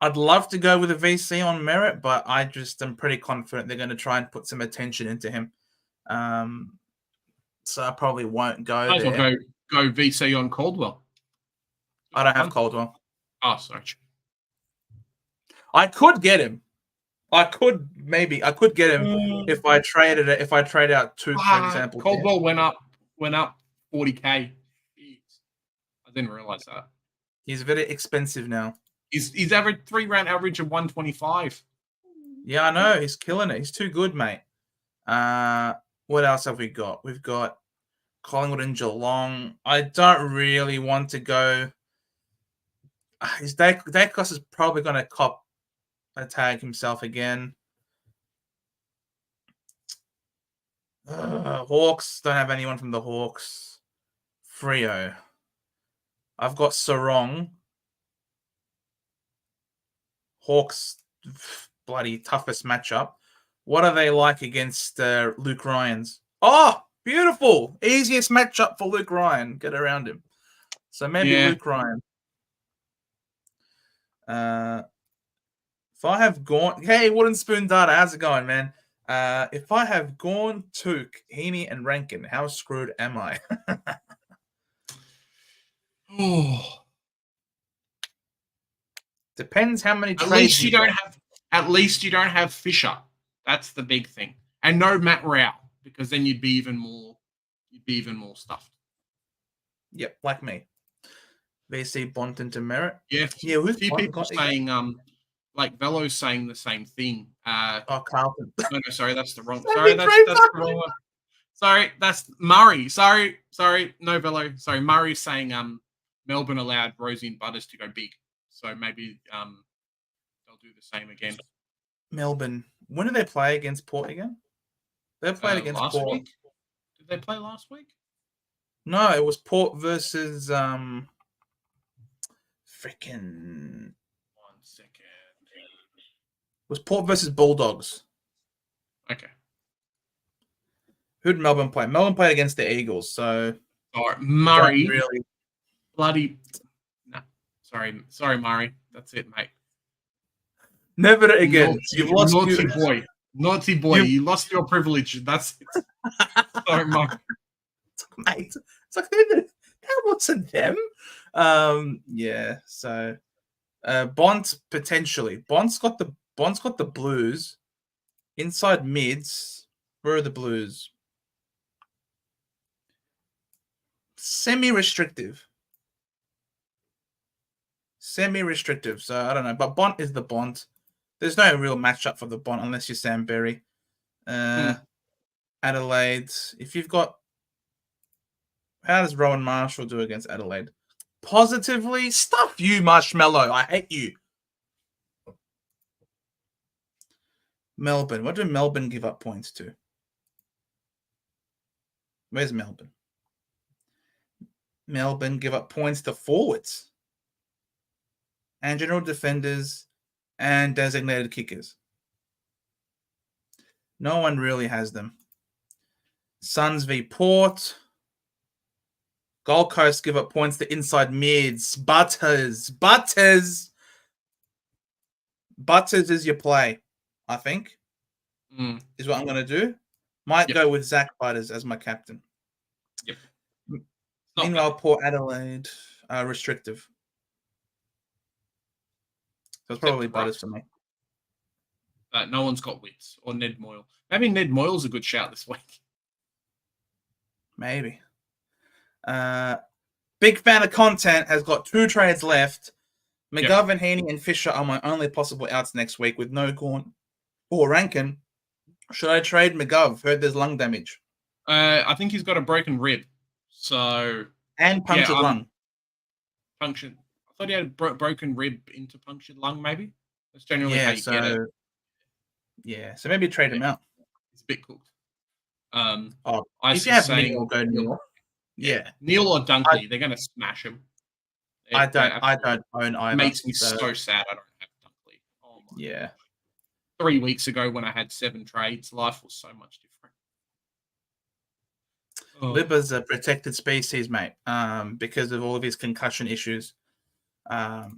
I'd love to go with a VC on Merit, but I just am pretty confident they're going to try and put some attention into him. So I probably won't go Might there. as well go VC on Caldwell. I don't have Caldwell. Oh, sorry. I could get him. I could get him if I traded it. If I trade out two, for example. Caldwell went up 40K. I didn't realize that. He's very expensive now. He's average 3-round average of 125. Yeah, I know. He's killing it. He's too good, mate. What else have we got? We've got Collingwood and Geelong. I don't really want to go. Dacos is probably going to cop a tag himself again. Hawks. Don't have anyone from the Hawks. Freo. I've got Sarong. Hawks, bloody toughest matchup. What are they like against Luke Ryan's? Oh, beautiful. Easiest matchup for Luke Ryan. Get around him. So maybe Luke Ryan. If I have gone... Hey, Wooden Spoon Data, how's it going, man? If I have gone Took, Heaney, and Rankin, how screwed am I? Depends how many trades. At least you don't have Fisher. That's the big thing. And no Matt Rao, because then you'd be even more stuffed. Yep, like me. VC Bonton to Merit. Yeah, a few people saying like Velo's saying the same thing. Carlton. No, sorry, that's the wrong. Sorry, that's the wrong one. Sorry, that's Murray. Sorry, no Velo. Sorry, Murray's saying Melbourne allowed Rosie and Butters to go big, so maybe they'll do the same again. Melbourne. When did they play against Port again? They played against last Port. week. Did they play last week? No, it was Port versus freaking. 1 second. It was Port versus Bulldogs. Okay. Who did Melbourne play? Melbourne played against the Eagles, so All right, Murray. Really. Bloody. No, sorry, Murray. That's it, mate. Never again. You've lost. Naughty boy. You lost your privilege. That's it. Sorry, Murray. Mate, it's like that wasn't them. Yeah. So, Bont potentially. Bont's got the Blues inside mids. Where are the Blues? Semi-restrictive. So I don't know, but Bont is the Bont. There's no real matchup for the Bont unless you're Sam Berry. Adelaide. If you've got, how does Rowan Marshall do against Adelaide? Positively, stuff you, Marshmallow. I hate you. Melbourne. What do Melbourne give up points to? Where's Melbourne? Melbourne give up points to forwards and general defenders and designated kickers. No one really has them. Suns v Port. Gold Coast give up points to inside mids. Butters is your play, I think. Is what I'm going to do. Might go with Zach Butters as my captain. Yep. Meanwhile, Port Adelaide restrictive. So it's probably Butters for me. No one's got Wits or Ned Moyle. Maybe Ned Moyle's a good shout this week. Maybe. Big fan of content has got 2 trades left. McGovern, Heaney, and Fisher are my only possible outs next week with no Gorn or Rankin. Should I trade McGov? Heard there's lung damage. I think he's got a broken rib. So and punctured lung. Punctured. I thought he had a broken rib into punctured lung. Maybe that's generally how you get it. Yeah, so maybe trade him out. He's a bit cooked. If you have Neil, go Neil. Yeah, Neil or Dunkley, they're going to smash him. I don't own either. It makes me so sad I don't have Dunkley. Oh my gosh. 3 weeks ago when I had 7 trades, life was so much different. Libba's a protected species, mate, because of all of his concussion issues. I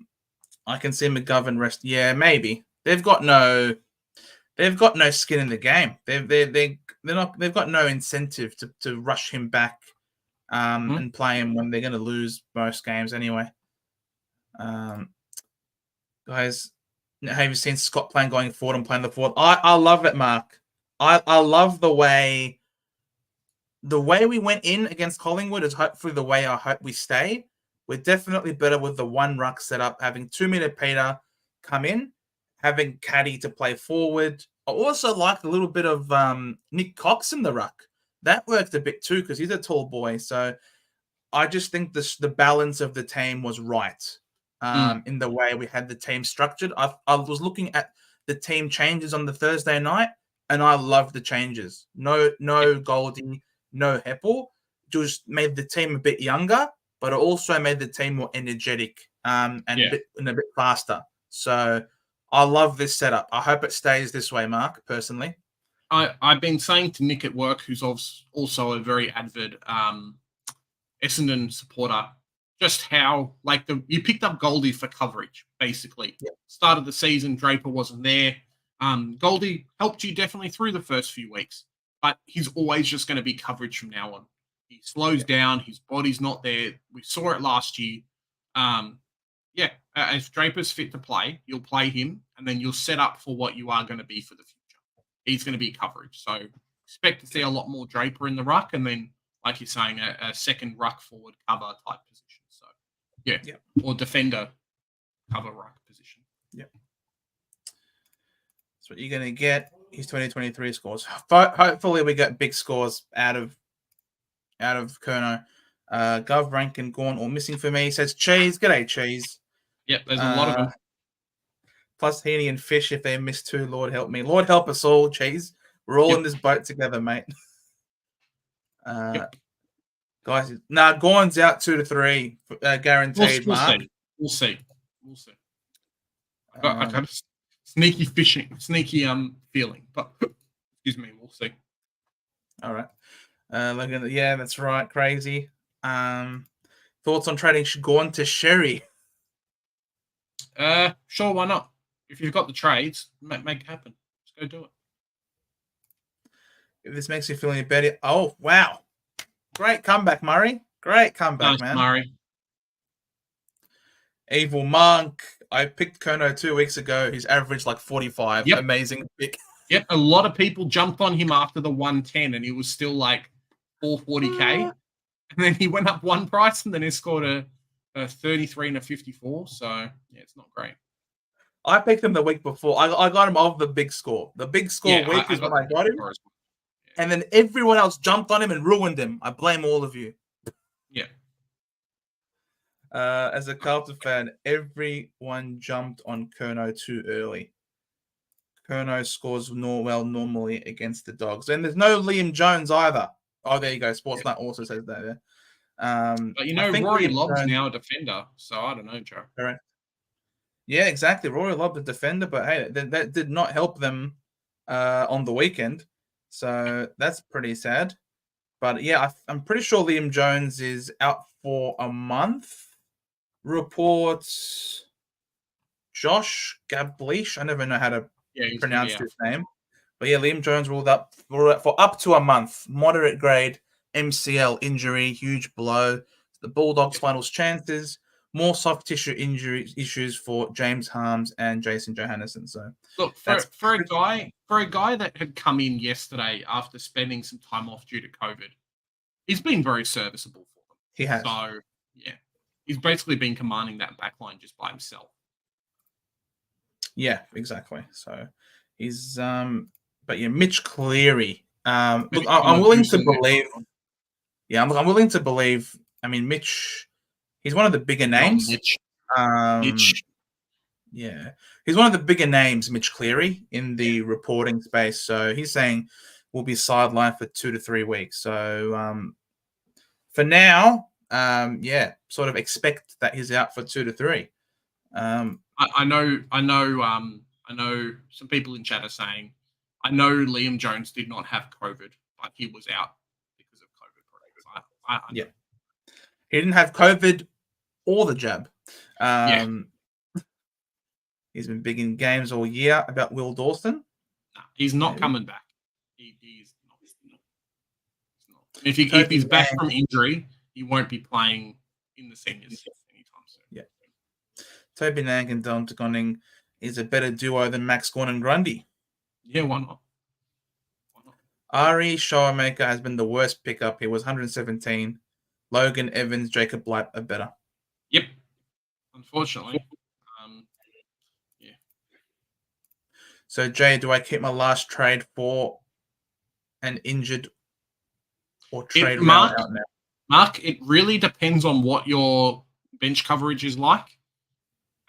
can see McGovern rest. Yeah, maybe. They've got no skin in the game. They've got no incentive to rush him back and play him when they're going to lose most games anyway. Guys, have you seen Scott playing going forward and playing the forward? I love it, Mark. I love the way we went in against Collingwood is hopefully the way I hope we stay. We're definitely better with the 1 ruck setup, having 2-meter Peter come in, having Caddy to play forward. I also like a little bit of Nick Cox in the ruck. That worked a bit too because he's a tall boy. So I just think the balance of the team was right in the way we had the team structured. I was looking at the team changes on the Thursday night, and I loved the changes. No Goldie, no Heppel. Just made the team a bit younger, but it also made the team more energetic and a bit faster. So I love this setup. I hope it stays this way, Mark, personally. I've been saying to Nick at work, who's also a very avid Essendon supporter, just how you picked up Goldie for coverage, basically. Yep. Start of the season, Draper wasn't there. Goldie helped you definitely through the first few weeks, but he's always just going to be coverage from now on. He slows down. His body's not there. We saw it last year. If Draper's fit to play, you'll play him, and then you'll set up for what you are going to be for the future. He's going to be coverage. So expect to see a lot more Draper in the ruck, and then, like you're saying, a second ruck forward cover type position. So, or defender cover ruck position. Yep. That's what you're going to get. His 2023 scores. Hopefully, we get big scores out of QnA. Gov, Rankin, Gorn, all missing for me. Says Cheese. G'day, Cheese. Yep, there's a lot of them. Plus Heaney and Fish if they miss 2. Lord help me. Lord help us all, Cheese. We're all Yep. in this boat together, mate. Yep. Guys, Gorn's out 2 to 3, guaranteed. We'll Mark. see. We'll see. I got a sneaky feeling, but excuse me, we'll see. All right. Yeah, that's right. Crazy. Thoughts on trading Gorn to Sherry? Sure, why not? If you've got the trades, make it happen. Let's go do it. If this makes you feel any better. Oh, wow. Great comeback, Murray. Great comeback, Nice, man. Murray. Evil Monk. I picked Kono 2 weeks ago. He's averaged like 45. Yep. Amazing pick. Yep, a lot of people jumped on him after the 110, and he was still like 440k. And then he went up one price, and then he scored a 33 and a 54. So, yeah, it's not great. I picked him the week before. I got him off the big score. The big score week is when I got him. Yeah. And then everyone else jumped on him and ruined him. I blame all of you. Yeah. As a Carlton fan, everyone jumped on Curnow too early. Curnow scores normally against the Dogs. And there's no Liam Jones either. Oh, there you go. Sportsnet also says that there. But Rory Lobb's now a defender, so I don't know, Joe. Correct. Yeah, exactly. Rory Lobb the defender, but hey, that did not help them on the weekend. So that's pretty sad. But yeah, I'm pretty sure Liam Jones is out for a month. Reports Josh Gablish. I never know how to pronounce his name. But yeah, Liam Jones ruled out for up to a month. Moderate grade MCL injury, huge blow. The Bulldogs' finals chances. More soft tissue injury issues for James Harms and Jason Johannesson. So look, for a guy that had come in yesterday after spending some time off due to COVID, he's been very serviceable for them. He has. So yeah, he's basically been commanding that backline just by himself. Yeah, exactly. So he's but yeah, Mitch Cleary. Look, I'm willing to believe. Yeah, I'm willing to believe. I mean, Mitch. He's one of the bigger names. Mitch. Yeah, he's one of the bigger names, Mitch Cleary, in the reporting space. So he's saying we'll be sidelined for 2 to 3 weeks. So for now, sort of expect that he's out for 2 to 3. I know some people in chat are saying, I know Liam Jones did not have COVID, but he was out because of COVID. Yeah. He didn't have COVID or the jab. He's been big in games all year about Will Dawson. No, he's not coming back. He's not. If he's back from injury, he won't be playing in the seniors anytime soon. Yeah. Toby Nang and Don Gunning is a better duo than Max Gawn and Grundy. Yeah, why not? Ari Showmaker has been the worst pickup. He was 117. Logan Evans, Jacob Blight are better. Yep. Unfortunately. Yeah. So, Jay, do I keep my last trade for an injured or trade out now? Mark, it really depends on what your bench coverage is like.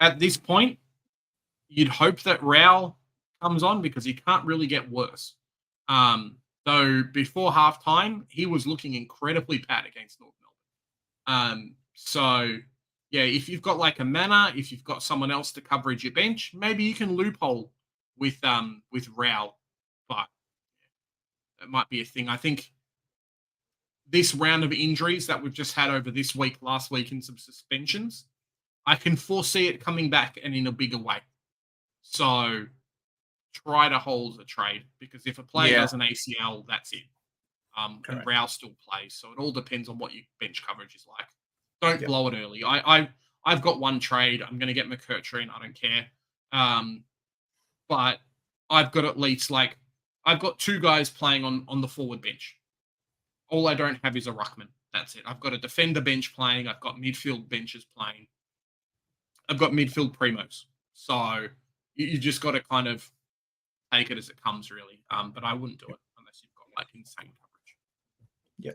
At this point, you'd hope that Rao comes on because he can't really get worse. Though before halftime, he was looking incredibly bad against North Melbourne. So, yeah, if you've got like a Manor, if you've got someone else to coverage your bench, maybe you can loophole with Rao. But that might be a thing. I think this round of injuries that we've just had over this week, last week, and some suspensions, I can foresee it coming back and in a bigger way. So try to hold a trade because if a player does an ACL, that's it. And Rao still plays. So it all depends on what your bench coverage is like. Don't blow it early. I've got one trade. I'm going to get McCurtrine. I don't care. But I've got at least I've got 2 guys playing on the forward bench. All I don't have is a ruckman. That's it. I've got a defender bench playing. I've got midfield benches playing. I've got midfield primos. So you just got to kind of take it as it comes, really. But I wouldn't do it unless you've got like insane coverage. Yeah.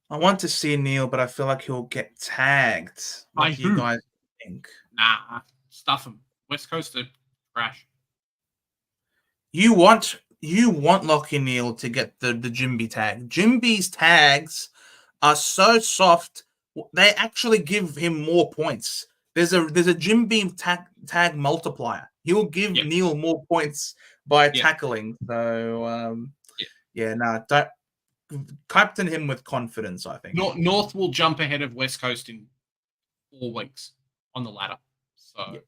I want to see Neil, but I feel like he'll get tagged. What do you guys think? Nah, stuff him. West Coast are trash. You want Lockie Neal to get the Jimby tag. Jimby's tags are so soft; they actually give him more points. There's a Jimby tag multiplier. He'll give Neil more points by tackling. So don't captain him with confidence. I think North will jump ahead of West Coast in 4 weeks on the ladder. So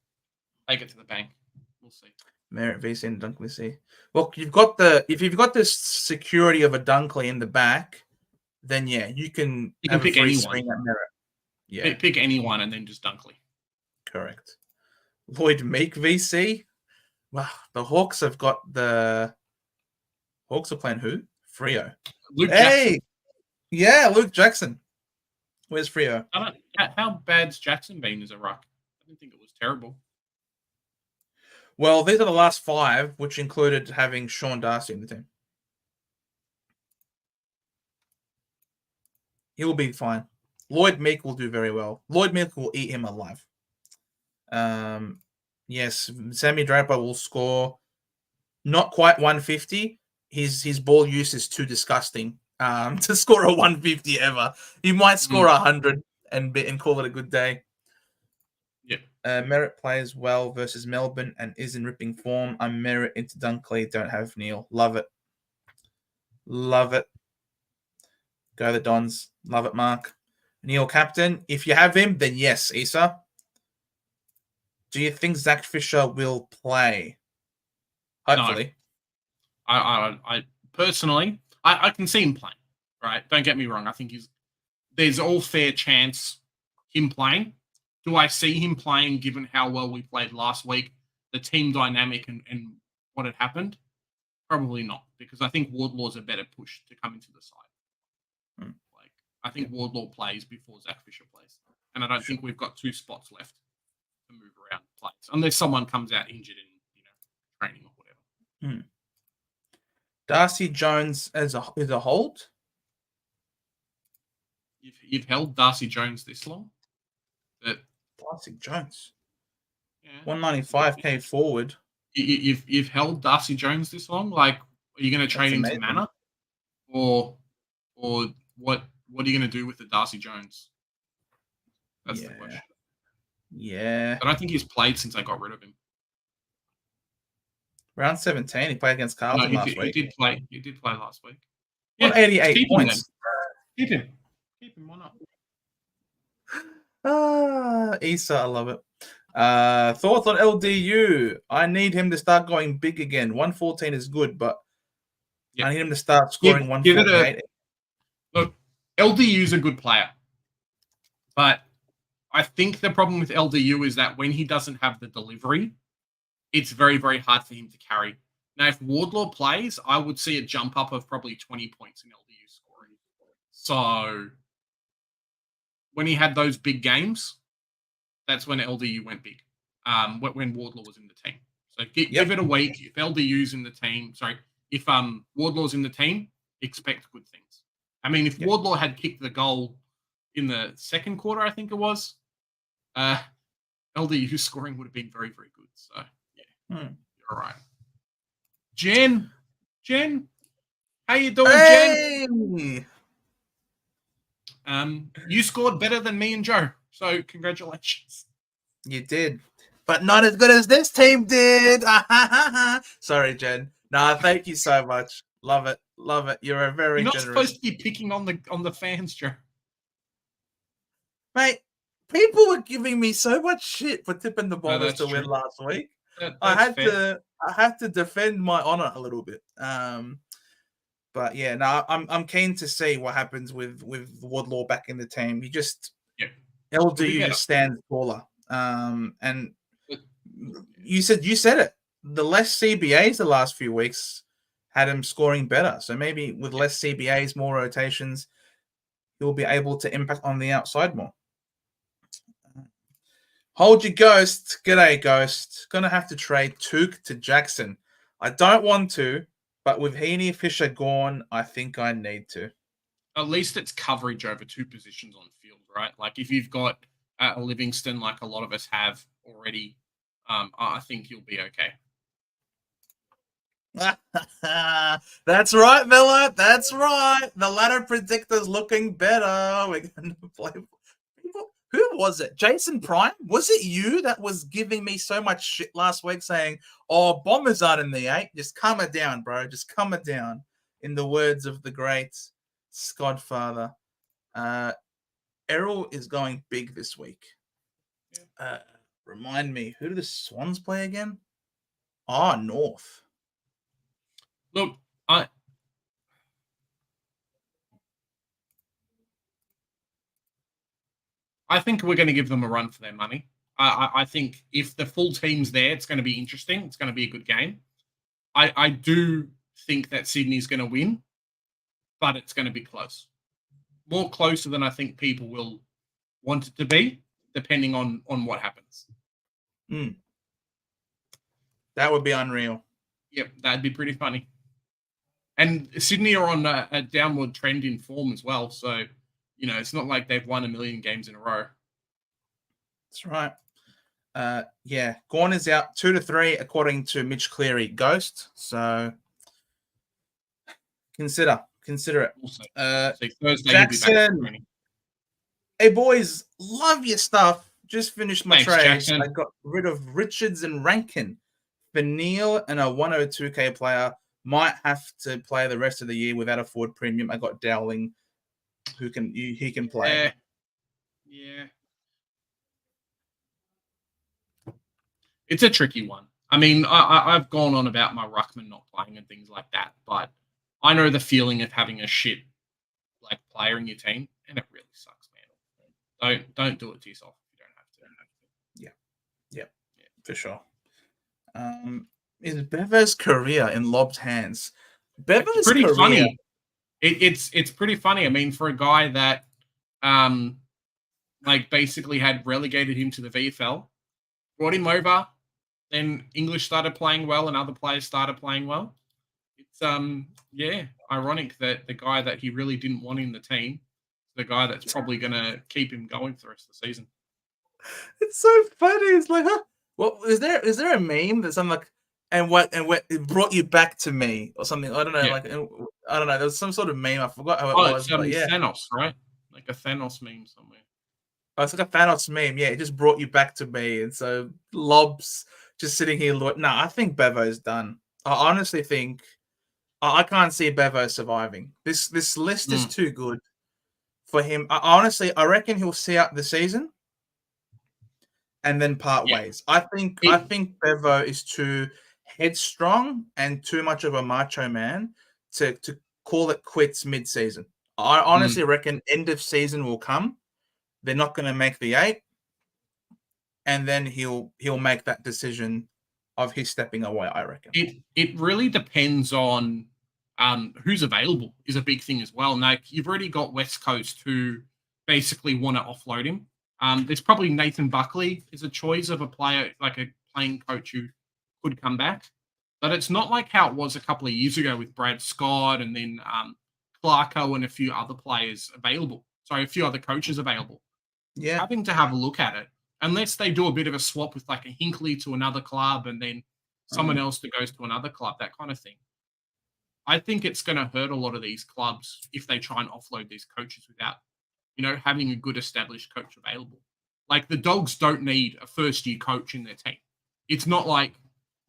take it to the bank. We'll see. Merritt, VC, and Dunkley C. Well, if you've got this security of a Dunkley in the back, then you can pick anyone. At Merritt. Yeah, pick anyone and then just Dunkley. Correct. Lloyd Meek VC. Wow, the Hawks have got the Hawks are playing who? Freo. Luke Jackson. Yeah, Luke Jackson. Where's Freo? How bad's Jackson been as a ruck? I didn't think it was terrible. Well, these are the last 5, which included having Sean Darcy in the team. He will be fine. Lloyd Meek will do very well. Lloyd Meek will eat him alive. Yes, Sammy Draper will score not quite 150. His ball use is too disgusting to score a 150 ever. He might score 100 and call it a good day. Merritt plays well versus Melbourne and is in ripping form. I'm Merritt into Dunkley. Don't have Neil. Love it. Love it. Go the Dons. Love it, Mark. Neil captain. If you have him, then yes, Issa. Do you think Zach Fisher will play? Hopefully. No. I personally, I can see him playing. Right? Don't get me wrong. I think there's all fair chance him playing. Do I see him playing given how well we played last week, the team dynamic and what had happened? Probably not, because I think Wardlaw's a better push to come into the side. I think Wardlaw plays before Zach Fisher plays. And I don't think we've got 2 spots left to move around plays, unless someone comes out injured in training or whatever. Darcy Jones is a hold? You've held Darcy Jones this long? Darcy Jones. 195k forward. You've held Darcy Jones this long? Like, are you going to trade him to Manor? Or what are you going to do with the Darcy Jones? That's the question. Yeah. I don't think he's played since I got rid of him. Round 17, he played against Carlton last week. He did play last week. 88 points. Keep him. Why not? Issa, I love it. Thoughts on LDU? I need him to start going big again. 114 is good, but I need him to start scoring 148. Look, LDU's a good player, but I think the problem with LDU is that when he doesn't have the delivery, it's very, very hard for him to carry. Now, if Wardlaw plays, I would see a jump up of probably 20 points in LDU scoring. So when he had those big games, that's when LDU went big, when Wardlaw was in the team. So give it a week. If LDU's in the team, if Wardlaw's in the team, expect good things. I mean, if Wardlaw had kicked the goal in the second quarter, I think it was, LDU's scoring would have been very, very good. So, you're all right. Jen, how you doing, Jen? You scored better than me and Joe, so congratulations. You did, but not as good as this team did. Sorry, Jen. No, thank you so much. Love it. You're a very You're not generous. Supposed to be picking on the fans, Joe. Mate, people were giving me so much shit for tipping the Bombers to win last week. I had to defend my honor a little bit. But yeah, no, I'm keen to see what happens with Wardlaw back in the team. He just LDU just stands taller. And you said it. The less CBAs the last few weeks had him scoring better. So maybe with less CBAs, more rotations, he'll be able to impact on the outside more. Hold your Ghost. G'day, Ghost. Gonna have to trade Took to Jackson. I don't want to, but with Heaney Fisher gone, I think I need to. At least it's coverage over two positions on field, right? Like if you've got a Livingston, like a lot of us have already, I think you'll be okay. That's right, Miller. That's right. The ladder predictor's looking better. We're going to play. People, who was it? Jason Prime? Was it you that was giving me so much shit last week saying, oh, Bombers aren't in the 8? Just calm it down, bro. Just calm it down. In the words of the great Skodfather. Errol is going big this week. Remind me, who do the Swans play again? North. Look, I think we're going to give them a run for their money. I think if the full team's there, it's going to be interesting. It's going to be a good game. I do think that Sydney's going to win, but it's going to be close. More closer than I think people will want it to be, depending on what happens. That would be unreal. Yep, that'd be pretty funny. And Sydney are on a downward trend in form as well. So, it's not like they've won a million games in a row. That's right. Gawn is out 2-3, according to Mitch Cleary, Ghost. So, consider it. Also, Thursday Jackson. Hey, boys, love your stuff. Just finished my trade. Jackson. I got rid of Richards and Rankin for Neil and a 102k player. Might have to play the rest of the year without a forward premium. I got Dowling, he can play. Yeah. It's a tricky one. I mean, I've gone on about my ruckman not playing and things like that, but I know the feeling of having a shit player in your team, and it really sucks, man. Don't do it to yourself if you don't have to. Yeah, for sure. Is Bevo's career in lobbed hands? Bevo's pretty career. Funny. It's pretty funny. I mean, for a guy that basically had relegated him to the VFL, brought him over, then English started playing well and other players started playing well. It's ironic that the guy that he really didn't want in the team, the guy that's probably going to keep him going for the rest of the season. It's so funny. It's like, huh? Well, is there a meme that's like, and what it brought you back to me or something? I don't know. Yeah. I don't know. There was some sort of meme. I forgot how it was. It's Thanos, right? Like a Thanos meme somewhere. Oh, it's like a Thanos meme. Yeah, it just brought you back to me. And so Lobs just sitting here. No, I think Bevo's done. I honestly think I can't see Bevo surviving. This list is too good for him. I reckon he'll see out the season and then part ways. I think Bevo is too headstrong and too much of a macho man to call it quits mid-season. I honestly reckon end of season will come. They're not going to make the 8, and then he'll make that decision of his stepping away. I reckon it really depends on who's available is a big thing as well. Now you've already got West Coast who basically want to offload him. There's probably Nathan Buckley is a choice of a player, like a playing coach who could come back. But it's not like how it was a couple of years ago with Brad Scott and then Clarko and a few other players available. Sorry, a few other coaches available. Yeah. Having to have a look at it, unless they do a bit of a swap with like a Hinkley to another club and then someone else that goes to another club, that kind of thing. I think it's going to hurt a lot of these clubs if they try and offload these coaches without, having a good established coach available. Like the Dogs don't need a first-year coach in their team. It's not like,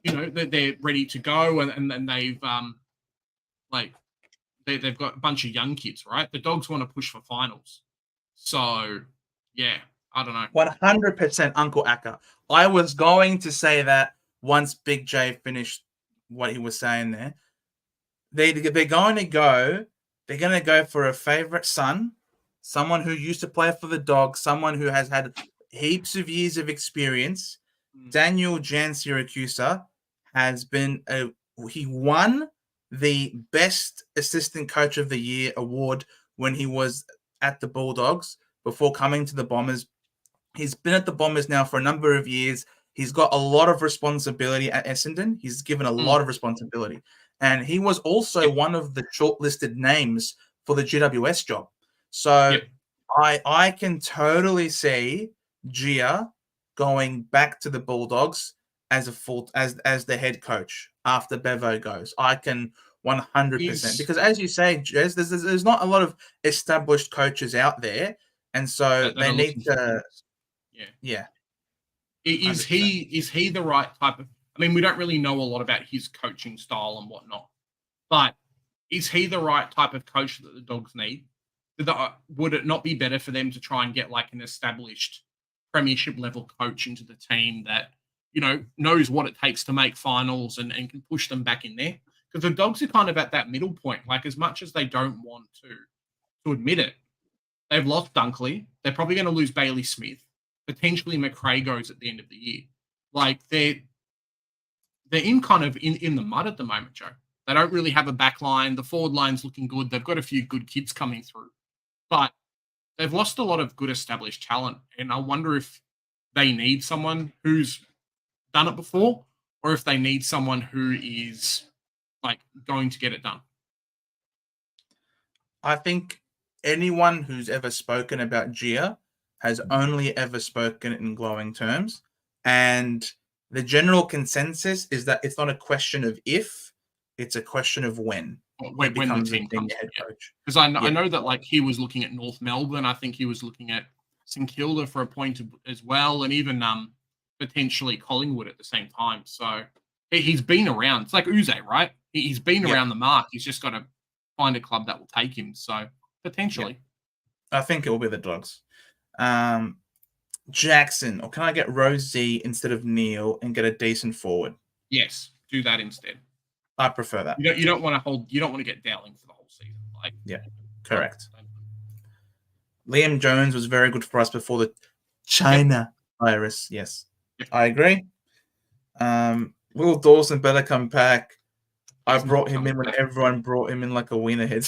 they're ready to go and they've they've got a bunch of young kids, right? The Dogs want to push for finals. So, yeah, I don't know. 100% Uncle Akka. I was going to say that once Big J finished what he was saying there. They're going to go for a favorite son, someone who used to play for the Dogs, someone who has had heaps of years of experience. Daniel Jan Siracusa has been he won the Best Assistant Coach of the Year award when he was at the Bulldogs before coming to the Bombers. He's been at the Bombers now for a number of years, he's got a lot of responsibility at Essendon. He's given a lot of responsibility. And he was also one of the shortlisted names for the GWS job. So I can totally see Jye going back to the Bulldogs as the head coach after Bevo goes. I can 100%, because as you say, Jez, there's not a lot of established coaches out there, and so they need to. Yeah. Is he the right type of? I mean, we don't really know a lot about his coaching style and whatnot, but is he the right type of coach that the Dogs need? Would it not be better for them to try and get like an established premiership level coach into the team that, you know, knows what it takes to make finals and can push them back in there? Because the Dogs are kind of at that middle point. Like, as much as they don't want to admit it, they've lost Dunkley. They're probably going to lose Bailey Smith. Potentially McRae goes at the end of the year. Like, they're in kind of in the mud at the moment, Joe. They don't really have a back line. The forward line's looking good. They've got a few good kids coming through. But they've lost a lot of good established talent. And I wonder if they need someone who's done it before, or if they need someone who is like going to get it done. I think anyone who's ever spoken about Jye has only ever spoken in glowing terms. And the general consensus is that it's not a question of if, it's a question of when. When the team comes head coach. Because I know that like he was looking at North Melbourne. I think he was looking at St Kilda for a point as well, and even potentially Collingwood at the same time. So he's been around. It's like Uze, right? He's been around the mark. He's just got to find a club that will take him. So potentially. I think it will be the Dogs. Jackson, or can I get Rosie instead of Neil and get a decent forward? Yes, do that instead. I prefer that. You don't want to get Dowling for the whole season. Like, correct. Liam Jones was very good for us before the China virus. Yes, I agree. Will Dawson better come back. I brought him in when everyone brought him in like a wiener head.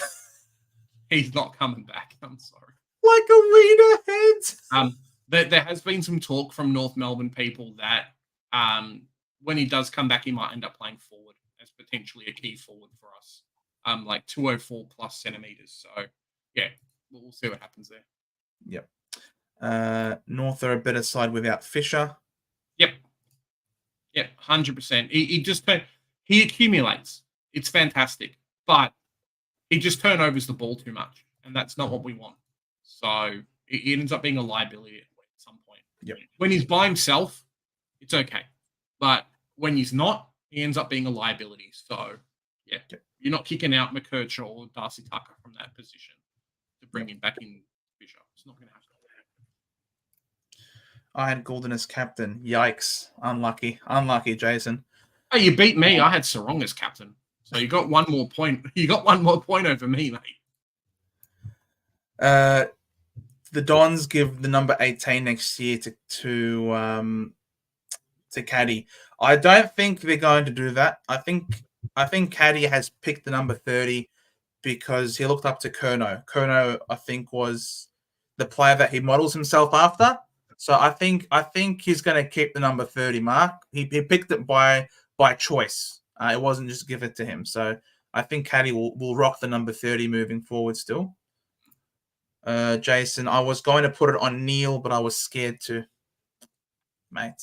He's not coming back. I'm sorry. Like a wiener head. There has been some talk from North Melbourne people that when he does come back, he might end up playing forward as potentially a key forward for us. Like 204 plus centimeters. So yeah, we'll see what happens there. Yep. North are a better side without Fisher. Yep, 100%. He accumulates. It's fantastic, but he just turnovers the ball too much, and that's not what we want. So it ends up being a liability at some point. Yep. When he's by himself, it's okay, but when he's not, he ends up being a liability. So you're not kicking out McKercher or Darcy Tucker from that position to bring him back in Fisher. It's not going to happen. I had Goulden as captain. Yikes. Unlucky, Jason. Oh, you beat me. I had Sarong as captain. So you got one more point. You got one more point over me, mate. The Dons give the number 18 next year to Caddy. I don't think they're going to do that. I think Caddy has picked the number 30 because he looked up to Curnow. Curnow, I think, was the player that he models himself after. So I think he's going to keep the number 30 mark. He picked it by choice. It wasn't just give it to him. So I think Caddy will rock the number 30 moving forward still. Jason, I was going to put it on Neil, but I was scared to. Mate,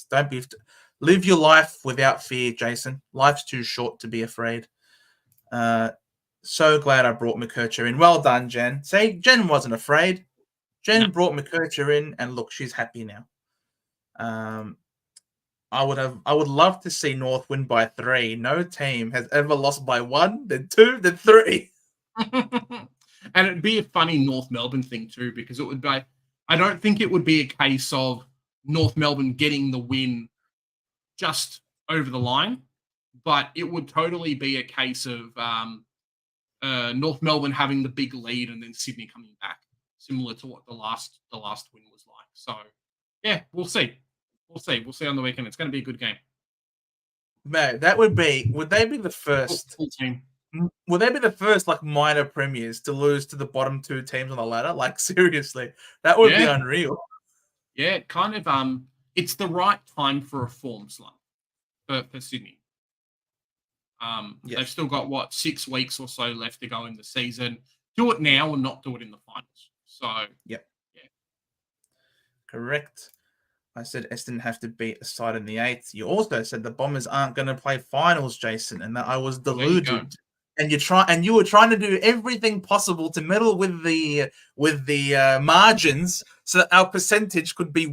live your life without fear, Jason. Life's too short to be afraid. So glad I brought McKercher in. Well done, Jen. See, Jen wasn't afraid. Jen brought McKercher in, and look, she's happy now. I would love to see North win by 3. No team has ever lost by 1, then 2, then 3. And it'd be a funny North Melbourne thing too, because it would be. I don't think it would be a case of North Melbourne getting the win just over the line, but it would totally be a case of North Melbourne having the big lead and then Sydney coming back, similar to what the last win was like. So yeah, we'll see. We'll see on the weekend. It's going to be a good game. Man, would they be the first full team? Would they be the first like minor premiers to lose to the bottom 2 teams on the ladder? Like seriously, that would be unreal. Yeah, kind of. it's the right time for a form slump for Sydney. They've still got 6 weeks or so left to go in the season. Do it now and not do it in the finals. So Yep. Yeah. Correct. I said Essendon have to beat a side in the 8th. You also said the Bombers aren't going to play finals, Jason, and that I was Well, there you go. deluded. And you were trying to do everything possible to meddle with the margins so that our percentage could be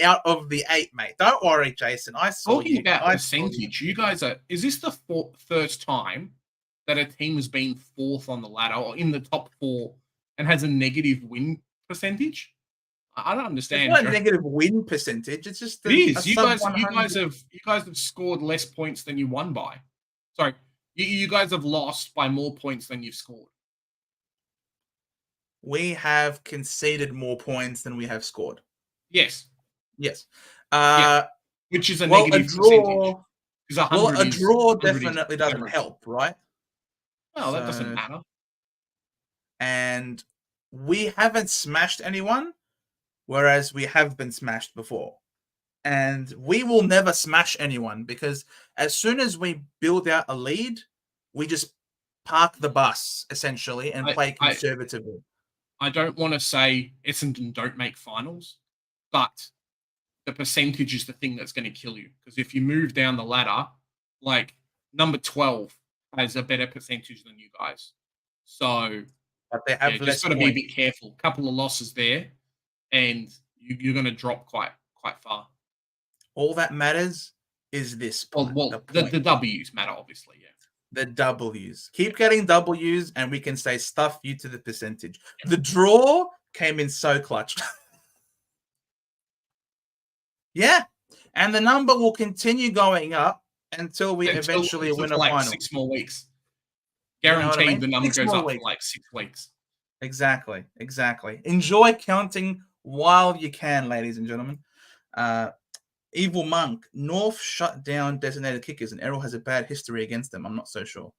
out of the 8, mate. Don't worry, Jason. I saw Talking you. about percentage, you guys is this the first time that a team has been 4th on the ladder or in the top 4 and has a negative win percentage? I don't understand. It's not a negative win percentage. It's just it is. You guys have scored less points than you won by. Sorry, you guys have lost by more points than you've scored. We have conceded more points than we have scored. Yes. Which is a negative percentage. A draw definitely doesn't help, right? Well, that doesn't matter. And we haven't smashed anyone, whereas we have been smashed before. And we will never smash anyone because as soon as we build out a lead, we just park the bus, essentially, and play conservatively. I don't want to say Essendon don't make finals, but the percentage is the thing that's going to kill you. Because if you move down the ladder, like number 12 has a better percentage than you guys. So but they have just got to be a bit careful. A couple of losses there, and you're going to drop quite far. All that matters is this point. The W's matter, obviously, yeah. The W's. Keep getting W's, and we can say stuff you to the percentage. The draw came in so clutch. Yeah. And the number will continue going up until we eventually win a final. 6 more weeks. Guaranteed, you know the number goes up for like 6 weeks. Exactly. Enjoy counting while you can, ladies and gentlemen. Evil Monk. North shut down designated kickers, and Errol has a bad history against them. I'm not so sure.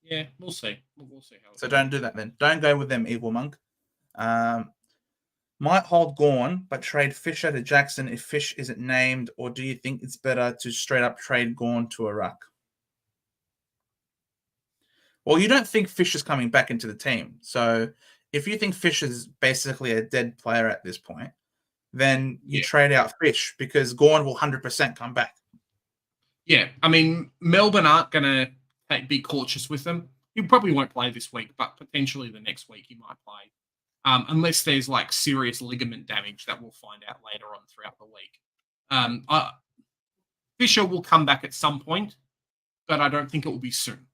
Yeah, we'll see. We'll see how. So don't do that then. Don't go with them, Evil Monk. Might hold Gawn, but trade Fisher to Jackson if Fish isn't named, or do you think it's better to straight up trade Gawn to a ruck? Well, you don't think Fish is coming back into the team. So if you think Fish is basically a dead player at this point, then you trade out Fish because Gawn will 100% come back. Yeah, I mean, Melbourne aren't going to be cautious with them. He probably won't play this week, but potentially the next week he might play. Unless there's like serious ligament damage that we'll find out later on throughout the week. Fisher will come back at some point, but I don't think it will be soon.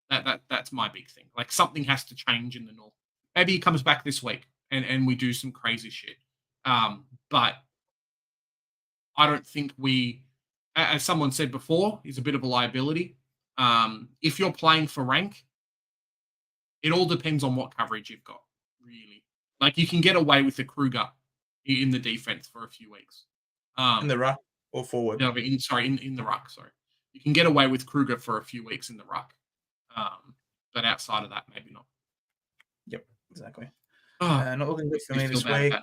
That's my big thing. Like something has to change in the North. Maybe he comes back this week and we do some crazy shit. But I don't think as someone said before, he's a bit of a liability. If you're playing for rank, it all depends on what coverage you've got, really. Like you can get away with the Kruger in the defense for a few weeks. In the ruck or forward? No, in the ruck, sorry. You can get away with Kruger for a few weeks in the ruck. But outside of that, maybe not. Yep, exactly. Not looking good for me this week.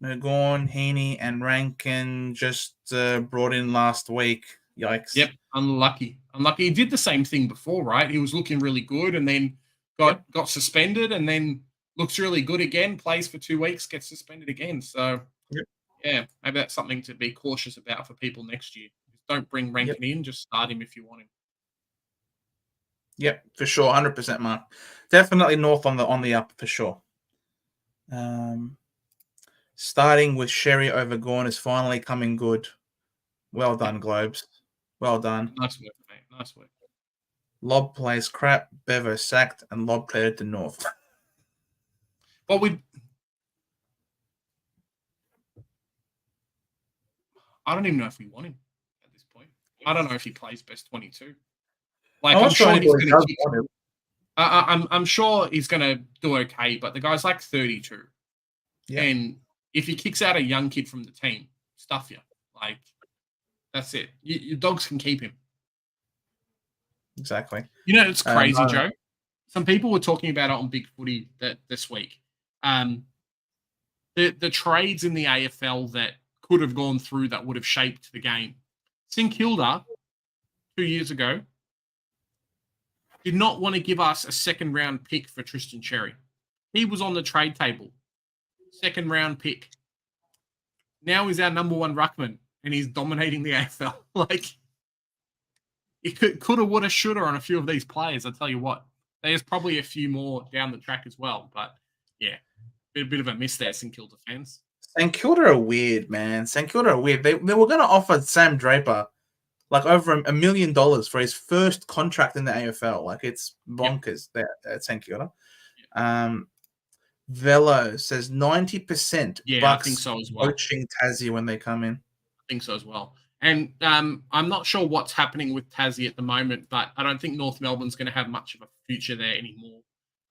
No Gawn, Heaney, and Rankin just brought in last week. Yikes. Yep, unlucky. He did the same thing before, right? He was looking really good and then got suspended and then looks really good again, plays for 2 weeks, gets suspended again. So, yeah, maybe that's something to be cautious about for people next year. Just don't bring Rankin in, just start him if you want him. Yep, for sure, 100%, Mark. Definitely North on the up for sure. Starting with Sherry over Gawn is finally coming good. Well done, Globes. Well done. Nice work, mate. Nice work. Lob plays crap. Bevo sacked and Lob cleared to North. Well, I don't even know if we want him at this point. I don't know if he plays best 22. Like I'm sure he's going to do okay, but the guy's like 32. Yeah. And if he kicks out a young kid from the team, stuff you. Like, that's it. Your dogs can keep him. Exactly. You know, it's crazy, Joe. Some people were talking about it on Big Footy this week. The trades in the AFL that could have gone through that would have shaped the game. St Kilda, 2 years ago, did not want to give us a second-round pick for Tristan Cherry. He was on the trade table. Second-round pick. Now he's our number one ruckman, and he's dominating the AFL. Like, it coulda, woulda, shoulda on a few of these players, I tell you what. There's probably a few more down the track as well. But, yeah, bit of a miss there, St Kilda fans. St Kilda are weird, man. St Kilda are weird. They were going to offer Sam Draper like over $1 million for his first contract in the AFL. Like, it's bonkers there at St Kilda. Velo says 90% I think so as well. Coaching Tassie when they come in. I think so as well. And I'm not sure what's happening with Tassie at the moment, but I don't think North Melbourne's going to have much of a future there anymore.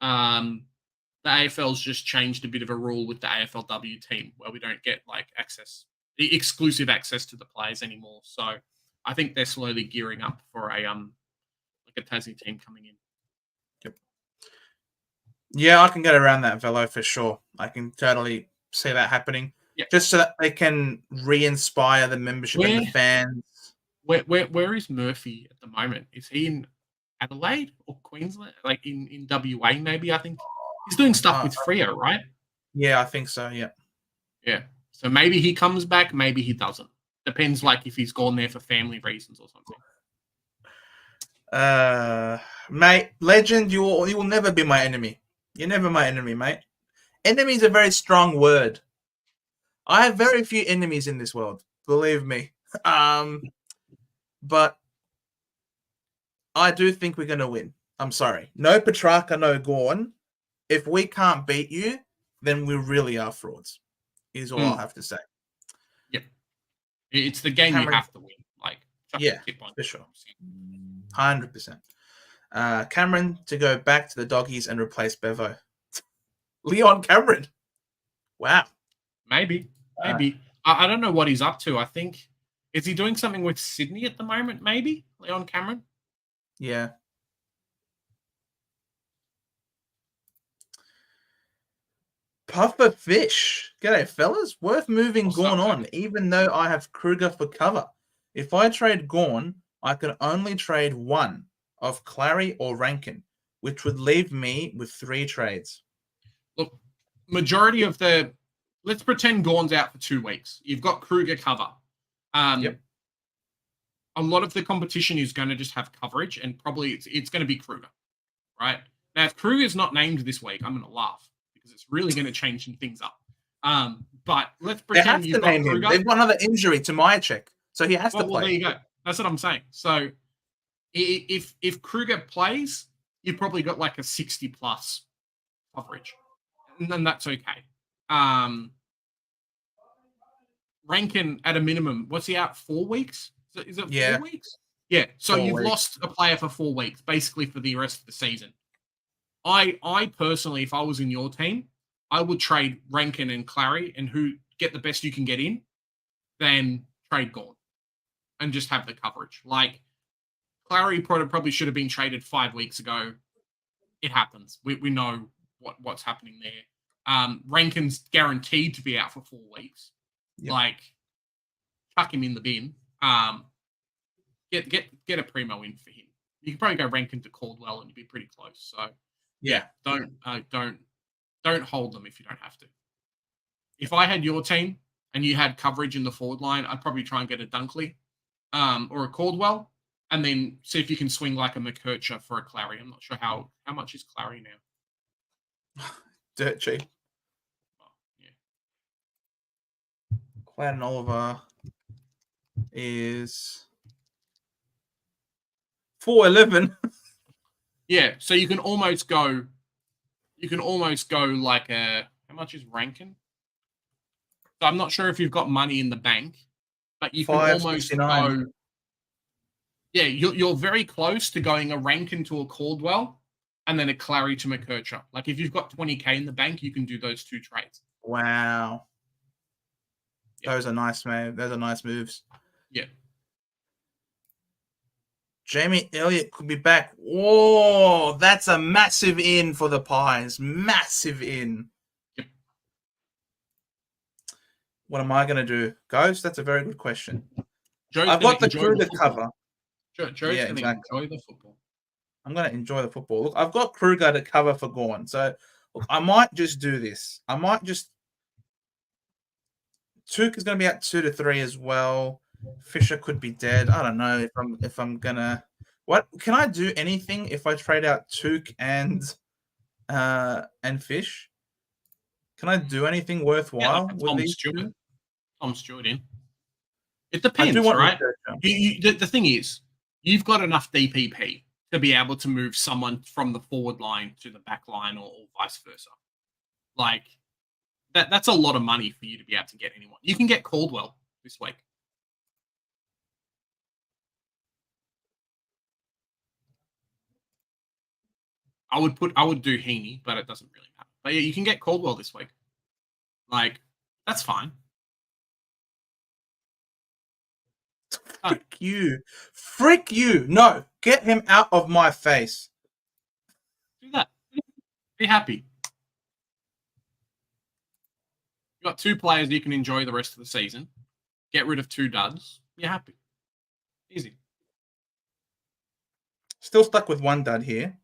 The AFL's just changed a bit of a rule with the AFLW team where we don't get like exclusive access to the players anymore. So I think they're slowly gearing up for a Tassie team coming in. Yep. Yeah, I can get around that, Velo, for sure. I can totally see that happening. Yep. Just so that they can re-inspire the membership and the fans. Where is Murphy at the moment? Is he in Adelaide or Queensland? Like in WA, maybe? I think he's doing stuff with Freo, right? Yeah, I think so. Yeah. Yeah. So maybe he comes back, maybe he doesn't. Depends, like if he's gone there for family reasons or something. Mate, legend, you will never be my enemy. You're never my enemy, mate. Enemy is a very strong word. I have very few enemies in this world, believe me. But I do think we're going to win. I'm sorry. No Petrarca, no Gorn. If we can't beat you, then we really are frauds, is all I'll have to say. Yep. It's the game you have to win. Like, yeah, for sure. 100%. Cameron to go back to the doggies and replace Bevo. Leon Cameron. Wow. Maybe. I don't know what he's up to. I think, is he doing something with Sydney at the moment, maybe? Leon Cameron? Yeah. Puffer Fish. G'day, fellas. Worth moving Gorn on, even though I have Kruger for cover. If I trade Gorn, I can only trade one of Clary or Rankin, which would leave me with 3 trades. Look, majority of the... Let's pretend Gorn's out for 2 weeks. You've got Kruger cover. Yep. A lot of the competition is going to just have coverage, and probably it's going to be Kruger, right? Now, if Kruger's not named this week, I'm going to laugh because it's really going to change things up. But let's pretend you've got Kruger. They've got another injury to Myercheck, so he has to play. Well, there you go. That's what I'm saying. So if Kruger plays, you've probably got like a 60+ coverage, and then that's okay. Rankin at a minimum, what's he out? 4 weeks? Is it 4 weeks? Yeah. So you've lost a player for 4 weeks, basically for the rest of the season. I personally, if I was in your team, I would trade Rankin and Clary and who get the best you can get in, then trade Gorn and just have the coverage. Like Clary probably should have been traded 5 weeks ago. It happens. We know what's happening there. Rankin's guaranteed to be out for 4 weeks. Yep. Like, chuck him in the bin. Get a primo in for him. You can probably go Rankin to Caldwell and you'd be pretty close. So yeah, don't hold them if you don't have to. If I had your team and you had coverage in the forward line, I'd probably try and get a Dunkley or a Caldwell, and then see if you can swing like a McKercher for a Clary. I'm not sure how much is Clary now. Dirt cheap. Cloud and Oliver is 411. Yeah, so you can almost go like how much is Rankin? So I'm not sure if you've got money in the bank, but you can almost go. Yeah, you're very close to going a Rankin to a Caldwell and then a Clary to McKercher. Like if you've got 20K in the bank, you can do those 2 trades. Wow. Those are nice, man. Those are nice moves. Yeah. Jamie Elliott could be back. Whoa, that's a massive in for the Pies. Massive in. Yep. What am I going to do? Ghost? That's a very good question. Joe's I've gonna got the enjoy crew the to football. cover. Joe's Yeah, going to exactly. enjoy the football. I'm going to enjoy the football. Look, I've got Kruger to cover for Gorn. So look, I might just do this. I might just... Took is going to be at 2 to 3 as well. Fisher could be dead. I don't know if I'm going to... What? Can I do anything if I trade out Took and Fish? Can I do anything worthwhile like with Tom these Stewart. two? Tom Stewart in. It I depends, do want right? researcher. The thing is, you've got enough DPP to be able to move someone from the forward line to the back line or vice versa. Like, that's a lot of money for you to be able to get anyone. You can get Caldwell this week. I would do Heaney, but it doesn't really matter. But yeah, you can get Caldwell this week. Like, that's fine. Frick you. Frick you. No, get him out of my face. Do that. Be happy. You've got 2 players you can enjoy the rest of the season. Get rid of 2 duds. You're happy. Easy. Still stuck with 1 dud here.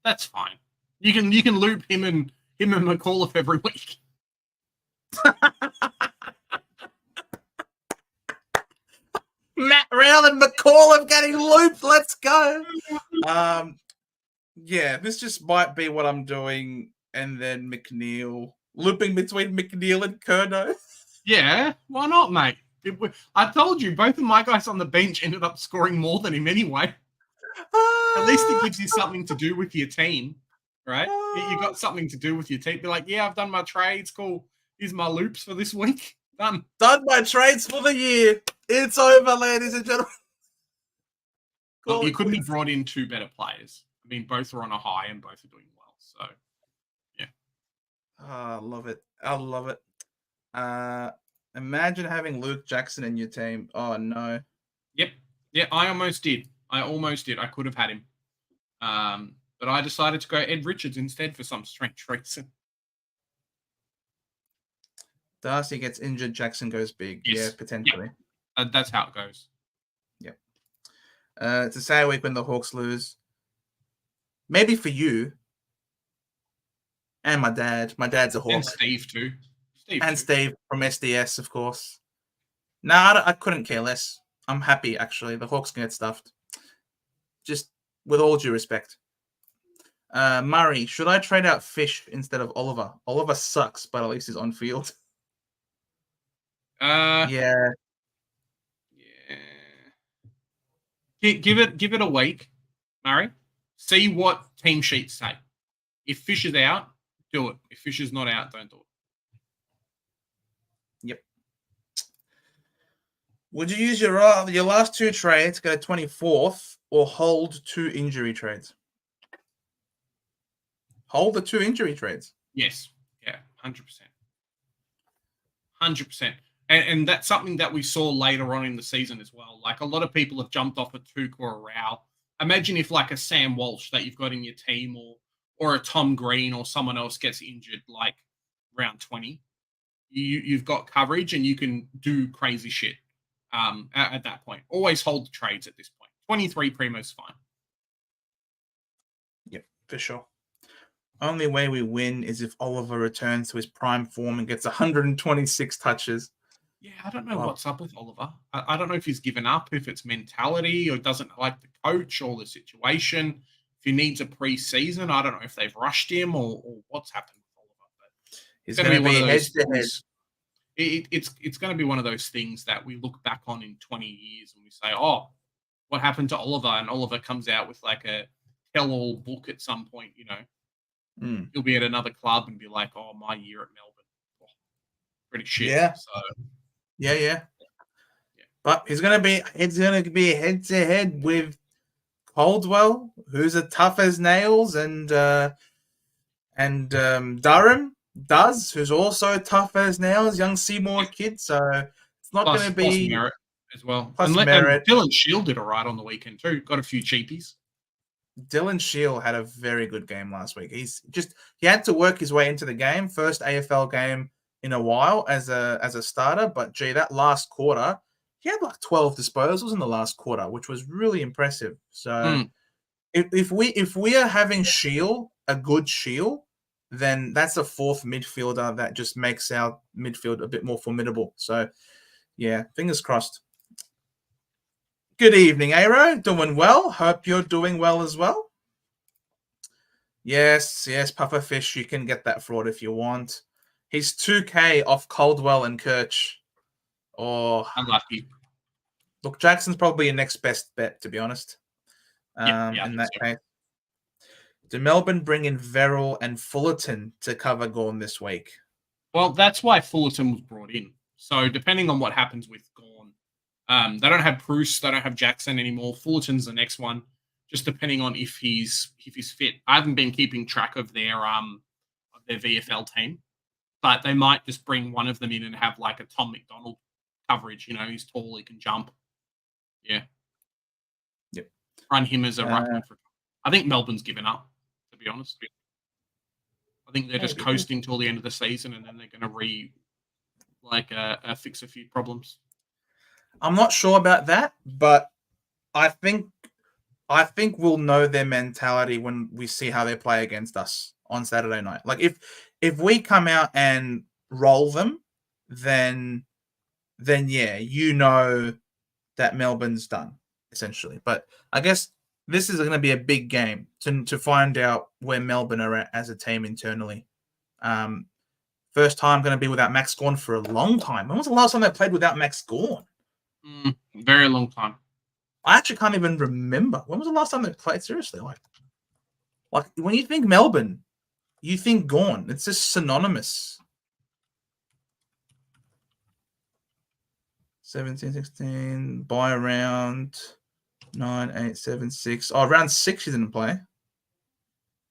That's fine. You can loop him and McAuliffe every week. Matt Rowell and McAuliffe getting looped. Let's go. Yeah, this just might be what I'm doing. And then McNeil. Looping between McNeil and Curnow. Yeah, why not, mate? I told you, both of my guys on the bench ended up scoring more than him anyway. At least it gives you something to do with your team, right? You got something to do with your team. Be like, yeah, I've done my trades. Cool. Here's my loops for this week. Done. Done my trades for the year. It's over, ladies and gentlemen. Look, you couldn't have brought in 2 better players. I mean, both are on a high and both are doing well. So, yeah. I love it. I love it. Imagine having Luke Jackson in your team. Oh, no. Yep. Yeah, I almost did. I could have had him. But I decided to go Ed Richards instead for some strange reason. Darcy gets injured, Jackson goes big. Yes. Yeah, potentially. Yep. That's how it goes. Yep. It's a sad week when the Hawks lose. Maybe for you. And my dad. My dad's a Hawk. And Steve too. Steve from SDS, of course. No, I couldn't care less. I'm happy, actually. The Hawks can get stuffed. Just with all due respect. Murray, should I trade out Fish instead of Oliver? Oliver sucks, but at least he's on field. Yeah. Give it a week, Murray. See what team sheets say. If Fish is out, do it. If Fish is not out, don't do it. Yep. Would you use your last 2 trades, go 24th, or hold 2 injury trades? Hold the 2 injury trades. Yes. Yeah, 100%. 100%. And that's something that we saw later on in the season as well. Like, a lot of people have jumped off a Took or a Rao. Imagine if, like, a Sam Walsh that you've got in your team or a Tom Green or someone else gets injured, like, round 20. You've got coverage and you can do crazy shit at that point. Always hold the trades at this point. 23 Primo's fine. Yep, for sure. Only way we win is if Oliver returns to his prime form and gets 126 touches. Yeah, I don't know what's up with Oliver. I don't know if he's given up, if it's mentality or doesn't like the coach or the situation. If he needs a pre-season, I don't know if they've rushed him or what's happened with Oliver. But he's going to be head-to-head. It's going to be one of those things that we look back on in 20 years and we say, oh, what happened to Oliver? And Oliver comes out with like a tell-all book at some point, you know. He'll be at another club and be like, oh, my year at Melbourne. Oh, pretty shit. Yeah. So, yeah. But he's going to be head-to-head with Caldwell, who's as tough as nails, and Durham who's also tough as nails, young Seymour kid. So it's not going to be plus merit as well. Plus merit. And Dylan Shield did all right on the weekend too. Got a few cheapies. Dylan Shield had a very good game last week. He had to work his way into the game. First AFL game in a while as a starter. But gee, that last quarter, he had like 12 disposals in the last quarter, which was really impressive. So if we are having Shield, a good Shield, then that's a fourth midfielder that just makes our midfield a bit more formidable. So yeah, fingers crossed. Good evening, Aero. Doing well. Hope you're doing well as well. Yes, Pufferfish, you can get that fraud if you want. He's 2K off Caldwell and Kirch. Oh, Unlucky. Look, Jackson's probably your next best bet, to be honest. Yeah, in that case. Do Melbourne bring in Verrill and Fullerton to cover Gawn this week? Well, that's why Fullerton was brought in. So depending on what happens with Gawn, they don't have Bruce, they don't have Jackson anymore. Fullerton's the next one, just depending on if he's fit. I haven't been keeping track of their VFL team, but they might just bring one of them in and have like a Tom McDonald coverage. You know, he's tall, he can jump. Yeah. Yep. Run him as a ruckman. I think Melbourne's given up, to be honest. I think they're just coasting till the end of the season, and then they're going to fix a few problems. I'm not sure about that, but I think we'll know their mentality when we see how they play against us on Saturday night. Like if we come out and roll them, then yeah, you know that Melbourne's done, essentially. But I guess this is going to be a big game to find out where Melbourne are at as a team internally. First time going to be without Max Gawn for a long time. When was the last time they played without Max Gawn? Very long time. I actually can't even remember. When was the last time they played? Seriously, like when you think Melbourne, you think Gawn. It's just synonymous. 17, 16, by around 9, 8, 7, 6. Oh, round 6 he didn't play.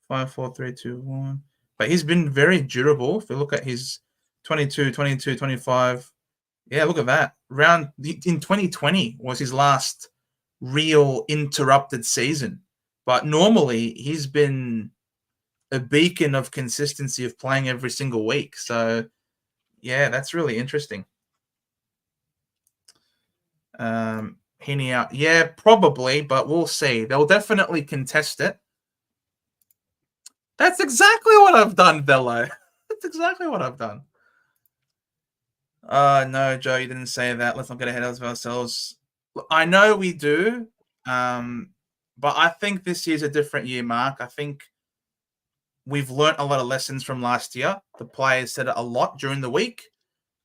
5, 4, 3, 2, 1. But he's been very durable. If you look at his 22, 22, 25. Yeah, look at that. In 2020 was his last real interrupted season. But normally he's been a beacon of consistency of playing every single week. So, yeah, that's really interesting. Heaney out. Yeah, probably, but we'll see. They'll definitely contest it. That's exactly what I've done, Bello. That's exactly what I've done. No, Joe, you didn't say that. Let's not get ahead of ourselves. Look, I know we do, but I think this year's a different year, Mark. I think we've learnt a lot of lessons from last year. The players said it a lot during the week.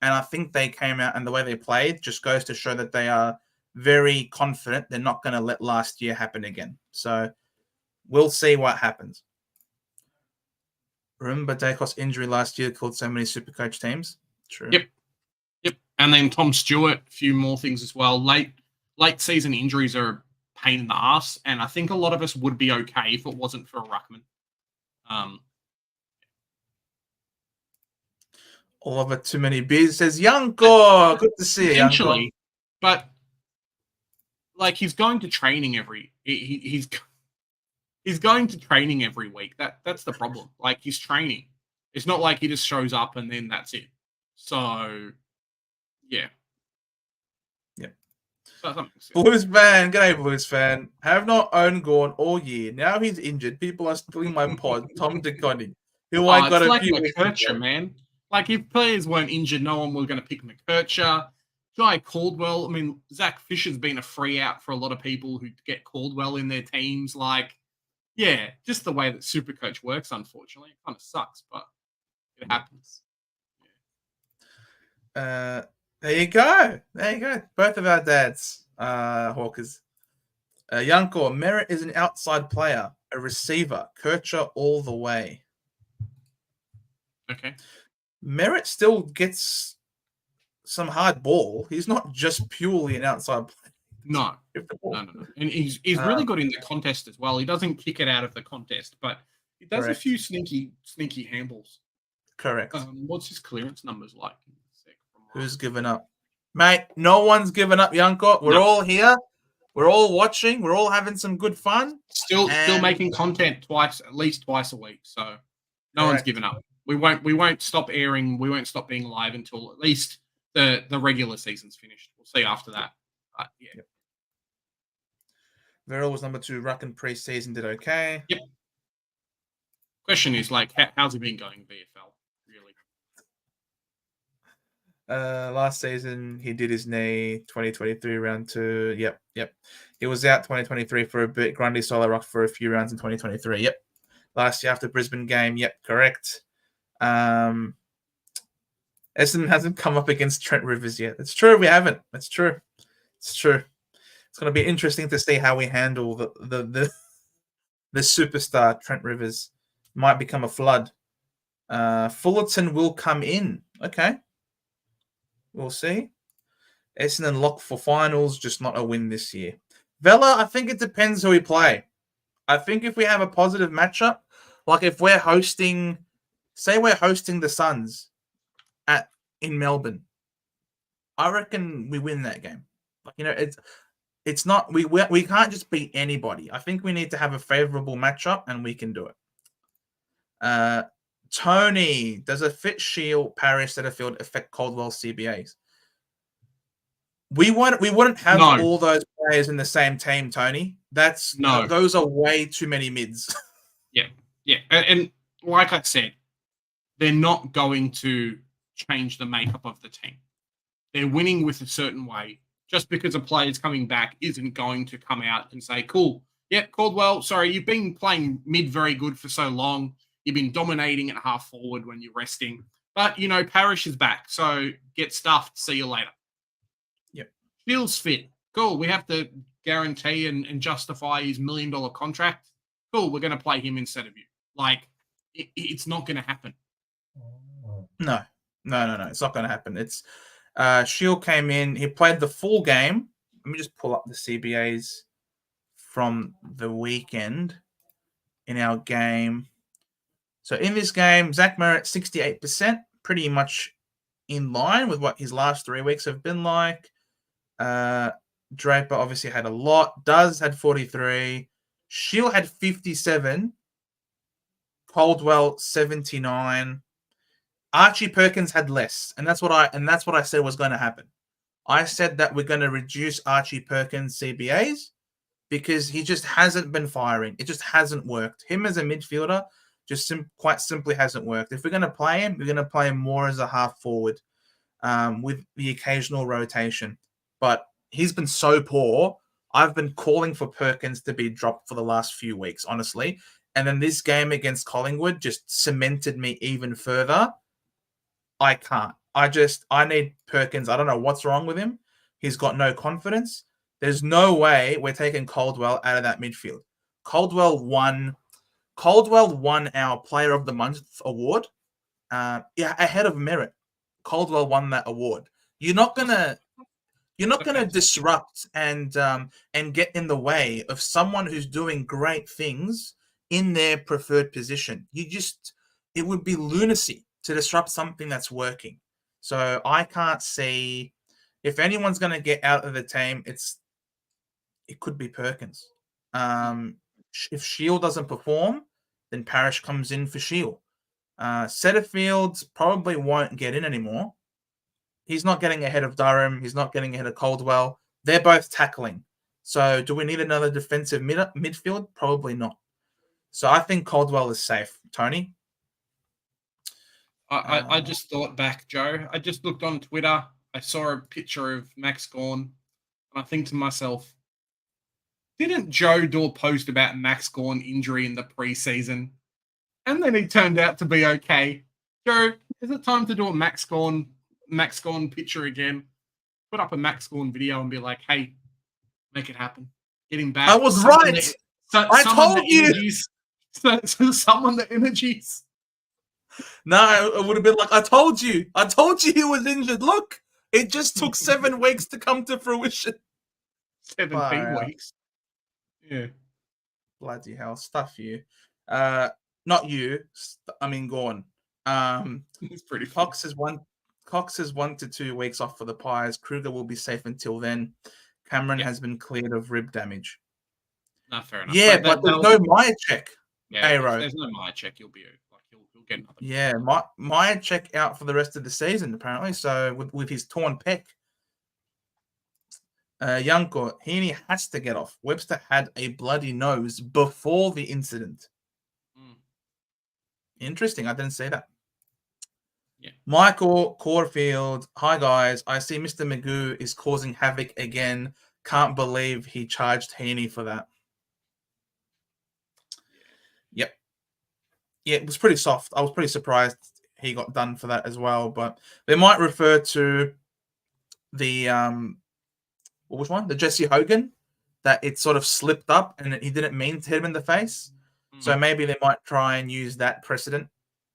And I think they came out and the way they played just goes to show that they are very confident they're not going to let last year happen again. So we'll see what happens. Remember Dacos' injury last year killed so many SuperCoach teams? True. Yep. And then Tom Stewart, a few more things as well. Late season injuries are a pain in the ass, and I think a lot of us would be okay if it wasn't for a ruckman. Oliver Too Many Beers says, Yanko, good to see you, Essentially, but like he's going to training he's going to training every week. That's the problem. Like he's training. It's not like he just shows up and then that's it. So yeah. Blues fan, g'day Blues fan. Have not owned Gawn all year. Now he's injured. People are stealing my pod. Tom DeConning, who I got a few weeks ago. Man. Like, if players weren't injured, no one was going to pick McKercher. Jye Caldwell. I mean, Zach Fisher's been a free out for a lot of people who get Caldwell in their teams. Like, yeah, just the way that SuperCoach works, unfortunately. It kind of sucks, but it happens. Yeah. There you go. Both of our dads, Hawkers. Yanko, Merritt is an outside player, a receiver. Kircher all the way. Okay. Merritt still gets some hard ball. He's not just purely an outside player. No. And he's really good in the contest as well. He doesn't kick it out of the contest, but he does a few sneaky handballs. Correct. What's his clearance numbers like? Who's given up? Mate, no one's given up, Yanko. We're all here. We're all watching. We're all having some good fun. Still making content at least twice a week. So no one's given up. We won't stop airing. We won't stop being live until at least the regular season's finished. We'll see after that. Yeah. Yep. Verrill was number 2 ruck in pre-season, did okay. Yep. Question is, like, how's he been going in VFL, really? Last season, he did his knee, 2023 round 2. Yep. He was out 2023 for a bit. Grundy solo rock for a few rounds in 2023. Yep. Last year after Brisbane game. Yep, correct. Essendon hasn't come up against Trent Rivers yet. It's true, we haven't. It's true. It's true. It's going to be interesting to see how we handle the superstar Trent Rivers. Might become a flood. Fullerton will come in. Okay. We'll see. Essendon lock for finals, just not a win this year. Vela, I think it depends who we play. I think if we have a positive matchup, like if we're hosting, say we're hosting the Suns in Melbourne, I reckon we win that game. Like, you know, it's not we can't just beat anybody. I think we need to have a favorable matchup, and we can do it. Tony, does a fit Shield, Parrish, Setterfield affect Caldwell's CBAs? We wouldn't have all those players in the same team, Tony. Those are way too many mids. Yeah. And like I said, they're not going to change the makeup of the team. They're winning with a certain way. Just because a player's coming back isn't going to come out and say, cool, yep, Caldwell, sorry, you've been playing mid very good for so long. You've been dominating at half forward when you're resting. But, you know, Parrish is back, so get stuffed. See you later. Yep. Feels fit. Cool. We have to guarantee and justify his $1 million contract. Cool. We're going to play him instead of you. Like, it's not going to happen. No. It's not going to happen. It's Shield came in. He played the full game. Let me just pull up the CBAs from the weekend in our game. So in this game, Zach Merritt, 68%, pretty much in line with what his last 3 weeks have been like. Draper obviously had a lot. Duz had 43. Shield had 57. Caldwell, 79. Archie Perkins had less, and that's what I said was going to happen. I said that we're going to reduce Archie Perkins' CBAs because he just hasn't been firing. It just hasn't worked. Him as a midfielder just quite simply hasn't worked. If we're going to play him, we're going to play him more as a half forward with the occasional rotation. But he's been so poor. I've been calling for Perkins to be dropped for the last few weeks, honestly. And then this game against Collingwood just cemented me even further. I can't. I need Perkins. I don't know what's wrong with him. He's got no confidence. There's no way we're taking Caldwell out of that midfield. Caldwell won our Player of the Month award. Ahead of Merritt. Caldwell won that award. You're not gonna disrupt and get in the way of someone who's doing great things in their preferred position. It would be lunacy to disrupt something that's working. So I can't see if anyone's going to get out of the team. It could be Perkins. If Shield doesn't perform, then Parrish comes in for Shield. Setterfield probably won't get in anymore. He's not getting ahead of Durham. He's not getting ahead of Caldwell. They're both tackling. So do we need another defensive midfield? Probably not. So I think Caldwell is safe. Tony? I just thought back, Joe. I just looked on Twitter. I saw a picture of Max Gawn. And I think to myself, didn't Joe do a post about Max Gawn injury in the preseason? And then he turned out to be okay. Joe, is it time to do a Max Gawn picture again? Put up a Max Gawn video and be like, hey, make it happen. Get him back. I was right. I told you. Someone the energies. No, it would have been like, I told you he was injured. Look, it just took 7 weeks to come to fruition. 17 weeks. Yeah. Bloody hell. Stuff you. Not you. I mean, Gawn. It's pretty Cox is 1 to 2 weeks off for the Pies. Kruger will be safe until then. Cameron has been cleared of rib damage. No, fair enough. Yeah, but there's no Maya check. Yeah, there's no Maya check. He'll be he'll get another. Yeah, might check out for the rest of the season, apparently. So with his torn pec. Yanko, Heaney has to get off. Webster had a bloody nose before the incident. Interesting. I didn't say that. Yeah. Michael Caulfield. Hi, guys. I see Mr. Magoo is causing havoc again. Can't believe he charged Heaney for that. Yep. Yeah, it was pretty soft. I was pretty surprised he got done for that as well. But they might refer to the which one? The Jesse Hogan, that it sort of slipped up and he didn't mean to hit him in the face. So maybe they might try and use that precedent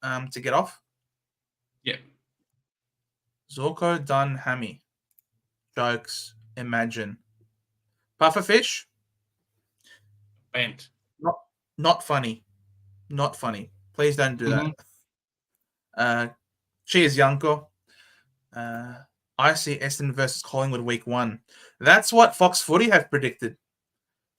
to get off. Yeah. Zorko done hammy. Jokes. Imagine. Pufferfish. Bent. Not funny. Not funny. Please don't do that. Cheers, Yanko. I see Essendon versus Collingwood week 1. That's what Fox Footy have predicted.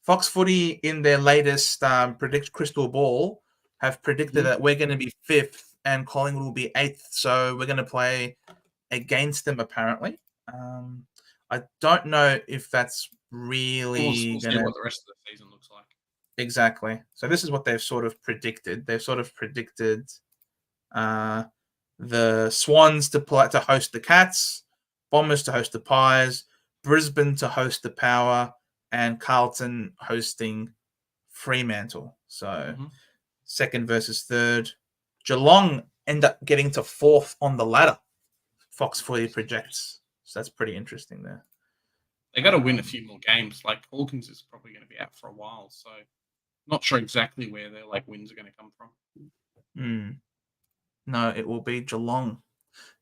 Fox Footy in their latest predict crystal ball have predicted that we're going to be 5th and Collingwood will be 8th. So we're going to play against them apparently. I don't know if that's really we'll see what the rest of the season looks like. Exactly. So this is what they've sort of predicted. They've sort of predicted the Swans to host the Cats, Bombers to host the Pies, Brisbane to host the Power, and Carlton hosting Fremantle. So second versus third. Geelong end up getting to 4th on the ladder. Fox Footy projects. So that's pretty interesting there. They got to win a few more games. Like Hawkins is probably going to be out for a while, so not sure exactly where their wins are going to come from. No, it will be Geelong.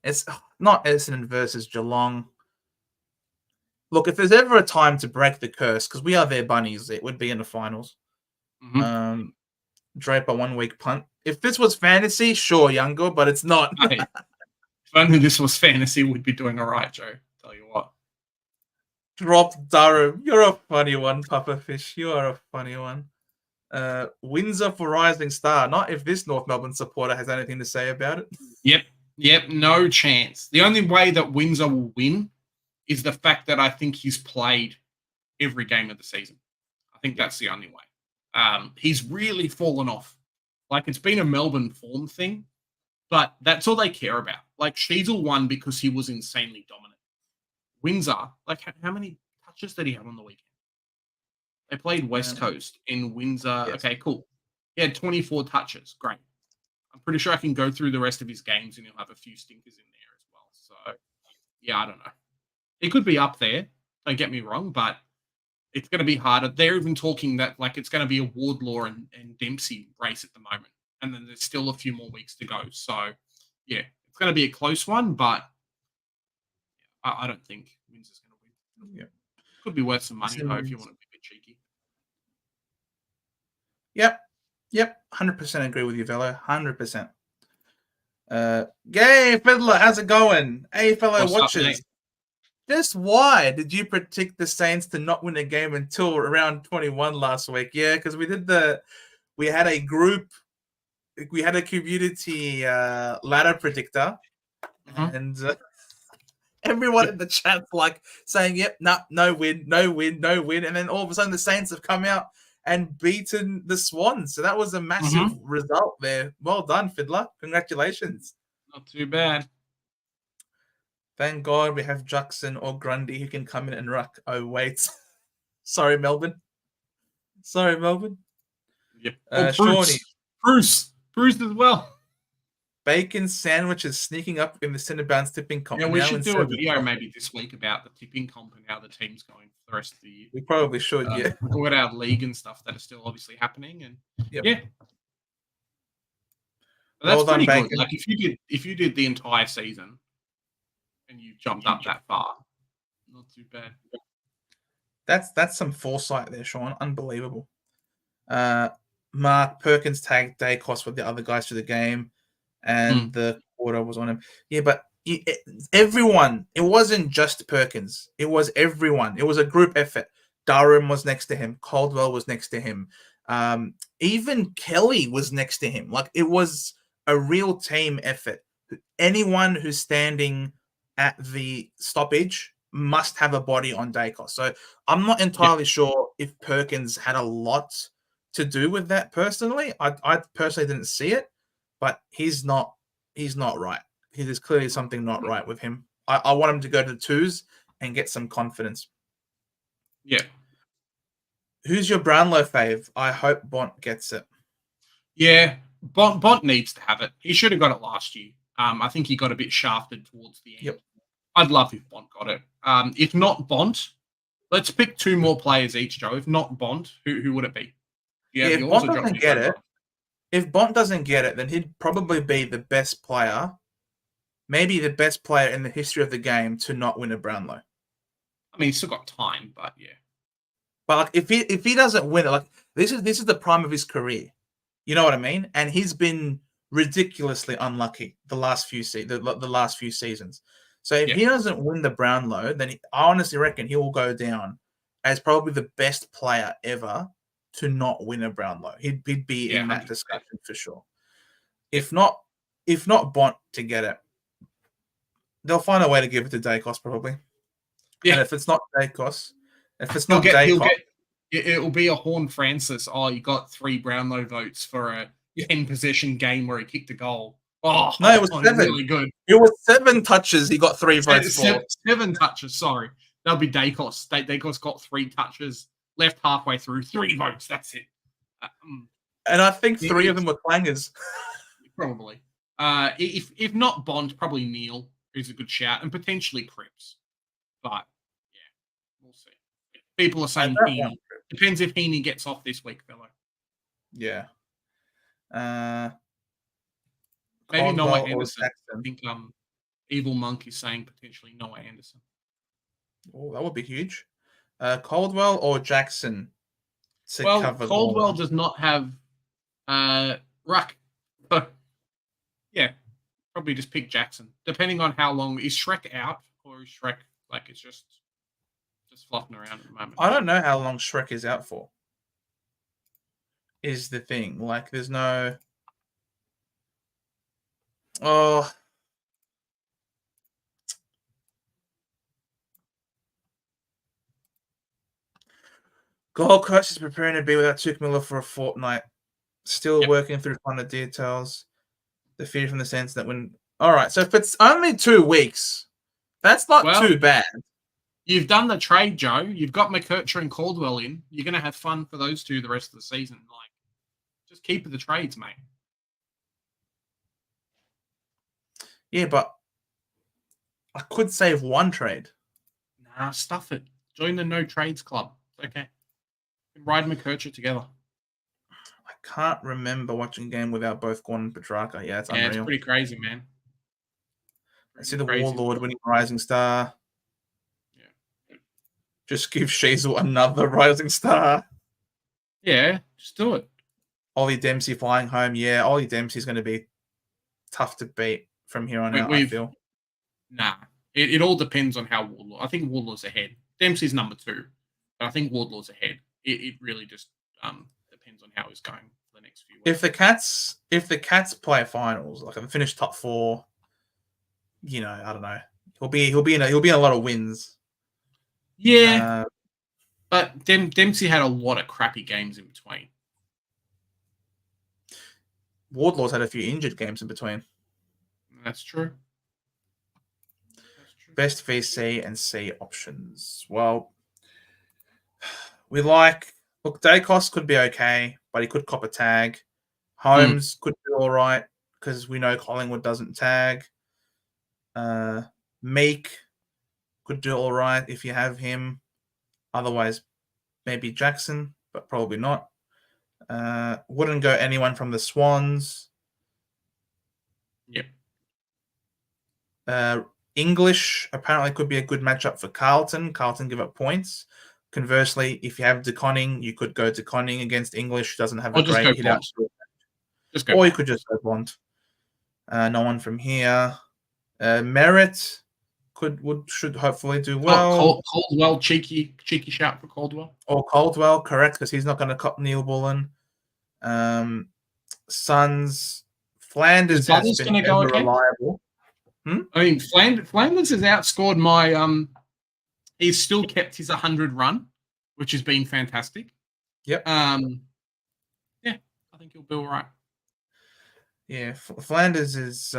It's not Essendon versus Geelong. Look, if there's ever a time to break the curse, because we are their bunnies, it would be in the finals. Draper 1 week punt. If this was fantasy, sure, Younger, but it's not. Hey, if only this was fantasy, we'd be doing all right, Joe. Tell you what. Drop Durham. You're a funny one, Pufferfish. You are a funny one. Windsor for Rising Star. Not if this North Melbourne supporter has anything to say about it. Yep. No chance. The only way that Windsor will win is the fact that I think he's played every game of the season. I think that's the only way. He's really fallen off. It's been a Melbourne form thing, but that's all they care about. Sheasel won because he was insanely dominant. Windsor, how many touches did he have on the weekend? They played West Coast in Windsor. Yes. Okay, cool. He had 24 touches. Great. I'm pretty sure I can go through the rest of his games and he'll have a few stinkers in there as well. So, yeah, I don't know. It could be up there. Don't get me wrong, but it's going to be harder. They're even talking that it's going to be a Wardlaw and Dempsey race at the moment. And then there's still a few more weeks to go. So, yeah, it's going to be a close one, but I don't think Windsor's going to win. Yeah. Could be worth some money, though, if you want to be a bit cheeky. Yep. 100% agree with you, Velo. 100%. Gay Fiddler, how's it going? Hey, fellow watchers. Just why did you predict the Saints to not win a game until around 21 last week? Yeah, because we had a community ladder predictor, and everyone in the chat's saying, "Yep, no win," and then all of a sudden the Saints have come out and beaten the Swans. So that was a massive result there. Well done, Fiddler. Congratulations. Not too bad. Thank God we have Jackson or Grundy who can come in and rock. Oh, wait. Sorry, Melbourne. Yep. Shawnee. Bruce as well. Bacon sandwiches sneaking up in the centre bounce tipping comp. Yeah, we should do a video maybe this week about the tipping comp and how the team's going for the rest of the year. We probably should, yeah. Talk about our league and stuff that are still obviously happening. And yeah. But that's pretty good. If you did the entire season and you jumped up that far, not too bad. That's some foresight there, Sean. Unbelievable. Mark Perkins tagged Dacos with the other guys for the game, and the quarter was on him. Yeah, but everyone. It wasn't just Perkins. It was everyone. It was a group effort. Durham was next to him. Caldwell was next to him. Even Kelly was next to him. It was a real team effort. Anyone who's standing at the stoppage must have a body on Dacos. So I'm not entirely sure if Perkins had a lot to do with that personally. I personally didn't see it, but he's not right. There's clearly something not right with him. I want him to go to the twos and get some confidence. Yeah. Who's your Brownlow fave? I hope Bont gets it. Yeah, Bont needs to have it. He should have got it last year. I think he got a bit shafted towards the end. Yep. I'd love if Bont got it. If not Bont, let's pick 2 more players each, Joe. If not Bont, who would it be? If Bont doesn't get it, if Bont doesn't get it, then he'd probably be the best player, maybe the best player in the history of the game to not win a Brownlow. I mean, he's still got time, but yeah. But like, if he doesn't win it, like this is the prime of his career. You know what I mean? And he's been ridiculously unlucky the last few seasons. So if he doesn't win the Brownlow, then I honestly reckon he will go down as probably the best player ever to not win a Brownlow. He'd be in that 100%. Discussion for sure. If not Bont to get it, they'll find a way to give it to Dacos probably. Yeah. And if it's not Dacos, it'll be a Horn Francis. Oh, you got 3 Brownlow votes for a 10-possession game where he kicked a goal. Oh, no, it was 7. Really good. It was 7 touches. He got 3 votes for. 7 touches. Sorry, that'll be Dacos. Dacos got 3 touches. Left halfway through, 3 votes. That's it. And I think 3 of them were clangers. Probably. If not Bond, probably Neil, who's a good shout, and potentially Cripps. But yeah, we'll see. People are saying Heaney. Depends if Heaney gets off this week, fellow. Yeah. Maybe Noah Anderson. I think Evil Monk is saying potentially Noah Anderson. Oh, that would be huge. Caldwell or Jackson to cover Caldwell does not have ruck. But yeah, probably just pick Jackson. Depending on how long. Is Shrek out or is Shrek like it's just flopping around at the moment? I don't know how long Shrek is out for. Is the thing. Like there's no Gold Coast is preparing to be without Tuke Miller for a fortnight. Still working through kind of details. The fear from the sense that all right, so if it's only 2 weeks, that's not too bad. You've done the trade, Joe. You've got McKercher and Caldwell in. You're going to have fun for those 2 the rest of the season. Like, just keep the trades, mate. Yeah, but I could save 1 trade. Nah, stuff it. Join the no trades club. It's okay. Ride McKercher together. I can't remember watching a game without both Gorn and Petrarca. Yeah, it's unreal. It's pretty crazy, man. I see the Warlord winning Rising Star. Yeah. Just give Sheasel another Rising Star. Yeah, just do it. Ollie Dempsey flying home. Yeah, Ollie Dempsey's going to be tough to beat from here on out, I feel. Nah. It all depends on how Wardlaw. I think Wardlaw's ahead. Dempsey's number 2. But I think Wardlaw's ahead. It really just depends on how he's going for the next few weeks. If the Cats play finals, like if they finish top 4, you know, I don't know. He'll be in a lot of wins. Yeah. But Dempsey had a lot of crappy games in between. Wardlaw's had a few injured games in between. That's true. Best VC and C options. Well, Dacos could be okay, but he could cop a tag. Holmes could be all right because we know Collingwood doesn't tag. Meek could do all right if you have him. Otherwise, maybe Jackson, but probably not. Wouldn't go anyone from the Swans. Yep. English apparently could be a good matchup for Carlton. Carlton give up points. Conversely, if you have De Conning, you could go De Conning against English. Doesn't have a great hit out. Or you could just go Bond. No one from here. Merritt should hopefully do well. Caldwell, cheeky shout for Caldwell. Or Caldwell, correct, because he's not going to cop Neil Bullen. Suns Flanders has Butters been gonna go ever again? reliable. I mean, Flanders has outscored my he's still kept his 100 run, which has been fantastic. Yep. Yeah, I think he'll be all right. Yeah, Flanders is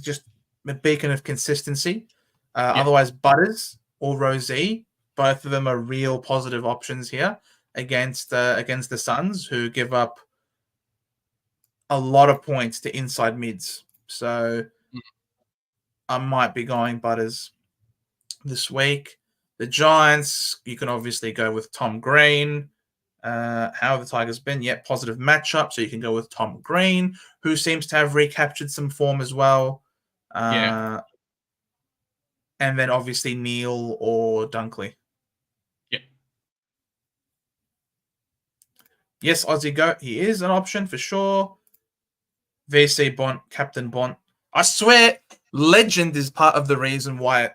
just a beacon of consistency. Otherwise, Butters or Rosie, both of them are real positive options here against the Suns, who give up a lot of points to inside mids. So I might be going Butters this week. The Giants, you can obviously go with Tom Green. How have the Tigers been? Yet positive matchup, so you can go with Tom Green, who seems to have recaptured some form as well. And then obviously Neil or Dunkley. Yeah. Yes, Aussie Goat, he is an option for sure. VC Bont, Captain Bont. I swear, Legend is part of the reason why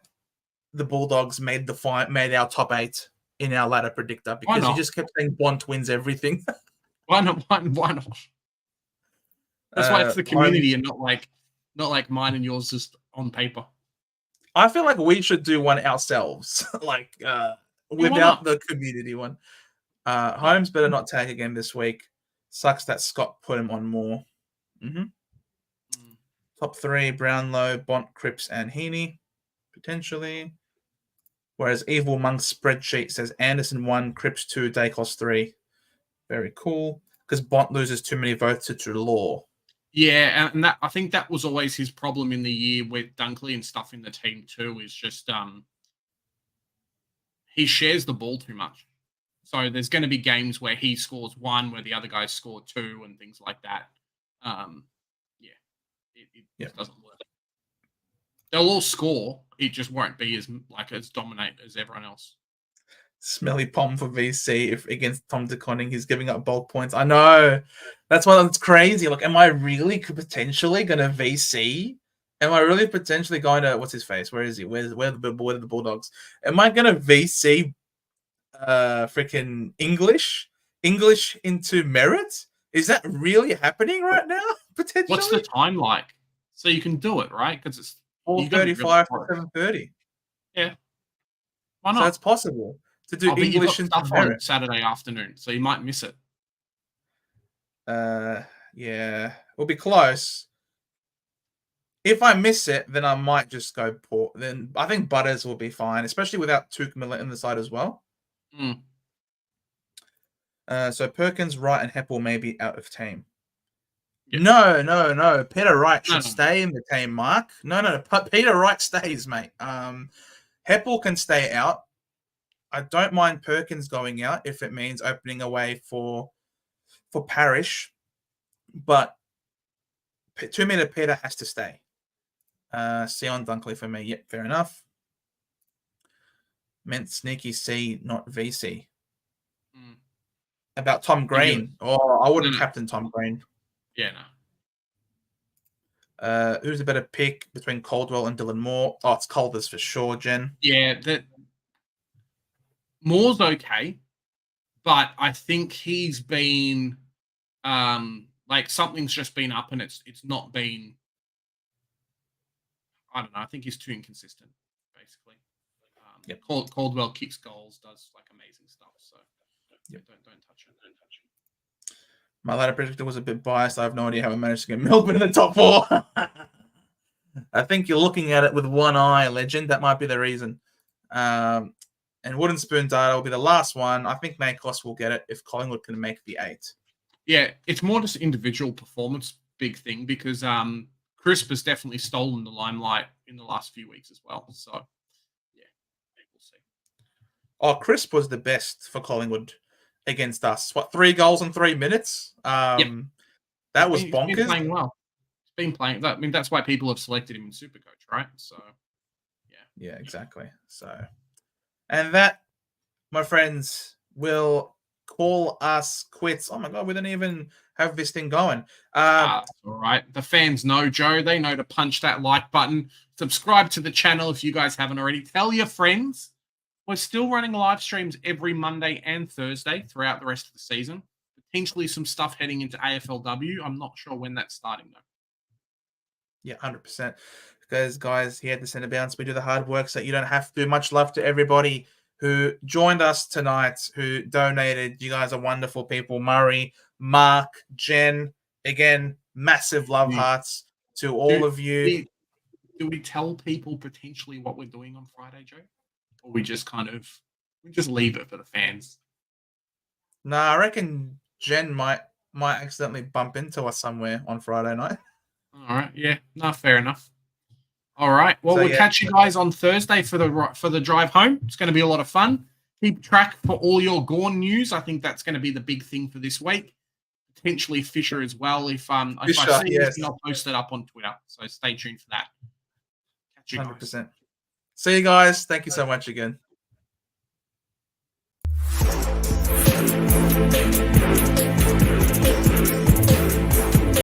the Bulldogs made our top 8 in our ladder predictor, because he just kept saying Bont wins everything. Why not? Why not? That's why it's the community and not like mine and yours just on paper. I feel like we should do one ourselves, without the community one. Holmes better not tag again this week. Sucks that Scott put him on more. Top 3, Brownlow, Bont, Cripps, and Heaney, potentially. Whereas Evil Monk's spreadsheet says Anderson 1, Cripps 2, Dacos 3. Very cool. Because Bont loses too many votes to Trelaw. Yeah, and I think that was always his problem in the year with Dunkley and stuff in the team too, is just he shares the ball too much. So there's going to be games where he scores 1, where the other guys score 2, and things like that. It just doesn't work. They'll all score. It just won't be as dominant as everyone else. Smelly Pom for VC if against Tom DeConning. He's giving up bulk points. I know. That's why it's crazy. Like, am I really potentially going to VC? Am I really potentially going to, what's his face? Where is he? Where are the Bulldogs? Am I going to VC freaking English into merit? Is that really happening right now? Potentially. What's the time like? So you can do it, right? Because it's 4:35 to 7:30. Yeah. Why not? So it's possible to do English into merit on Saturday afternoon, so you might miss it. Yeah, we'll be close. If I miss it, then I might just go Port. Then I think Butters will be fine, especially without Tuke in the side as well. So Perkins, Wright, and Heppel may be out of team. Yep. No. Peter Wright should stay in the team, Mark. No. Peter Wright stays, mate. Heppel can stay out. I don't mind Perkins going out if it means opening a way for Parrish, but 2-meter Peter has to stay. C on Dunkley for me. Yep, fair enough. Meant sneaky C, not VC. About Tom Green. I wouldn't captain Tom Green. Yeah, no. Who's a better pick between Caldwell and Dylan Moore? Oh, it's Calder's for sure, Jen. Yeah, Moore's okay, but I think he's been something's just been up and it's not been. I don't know. I think he's too inconsistent, basically. Caldwell kicks goals, does amazing stuff. So don't touch it. Don't touch it. My ladder predictor was a bit biased. I have no idea how we managed to get Melbourne in the top 4. I think you're looking at it with one eye, Legend. That might be the reason. And Wooden Spoon Data will be the last one. I think Nakos will get it if Collingwood can make the 8. Yeah, it's more just individual performance, big thing, because Crisp has definitely stolen the limelight in the last few weeks as well. So, yeah, we'll see. Oh, Crisp was the best for Collingwood against us. 3 goals in 3 minutes? That was bonkers. He's been playing well. He's been playing. I mean, that's why people have selected him in SuperCoach, right? So, yeah, exactly. So, and that, my friends, will call us quits. Oh my God, we didn't even have this thing going. All right. The fans know, Joe. They know to punch that like button. Subscribe to the channel if you guys haven't already. Tell your friends. We're still running live streams every Monday and Thursday throughout the rest of the season. The potentially some stuff heading into AFLW. I'm not sure when that's starting though. Yeah, 100%. Because, guys, here at the Centre Bounce, we do the hard work so you don't have to. Much love to everybody who joined us tonight, who donated. You guys are wonderful people. Murray, Mark, Jen, again, massive love hearts to all of you. Do we tell people potentially what we're doing on Friday, Joe? Or we just leave it for the fans? No, I reckon Jen might accidentally bump into us somewhere on Friday night. All right. Yeah. No, fair enough. All right. Well, So, we'll catch you guys on Thursday for the drive home. It's going to be a lot of fun. Keep track for all your Gorn news. I think that's going to be the big thing for this week. Potentially Fisher as well. If I see anything, I'll post it up on Twitter. So stay tuned for that. Catch you 100%. guys. See you guys. Thank you so much again.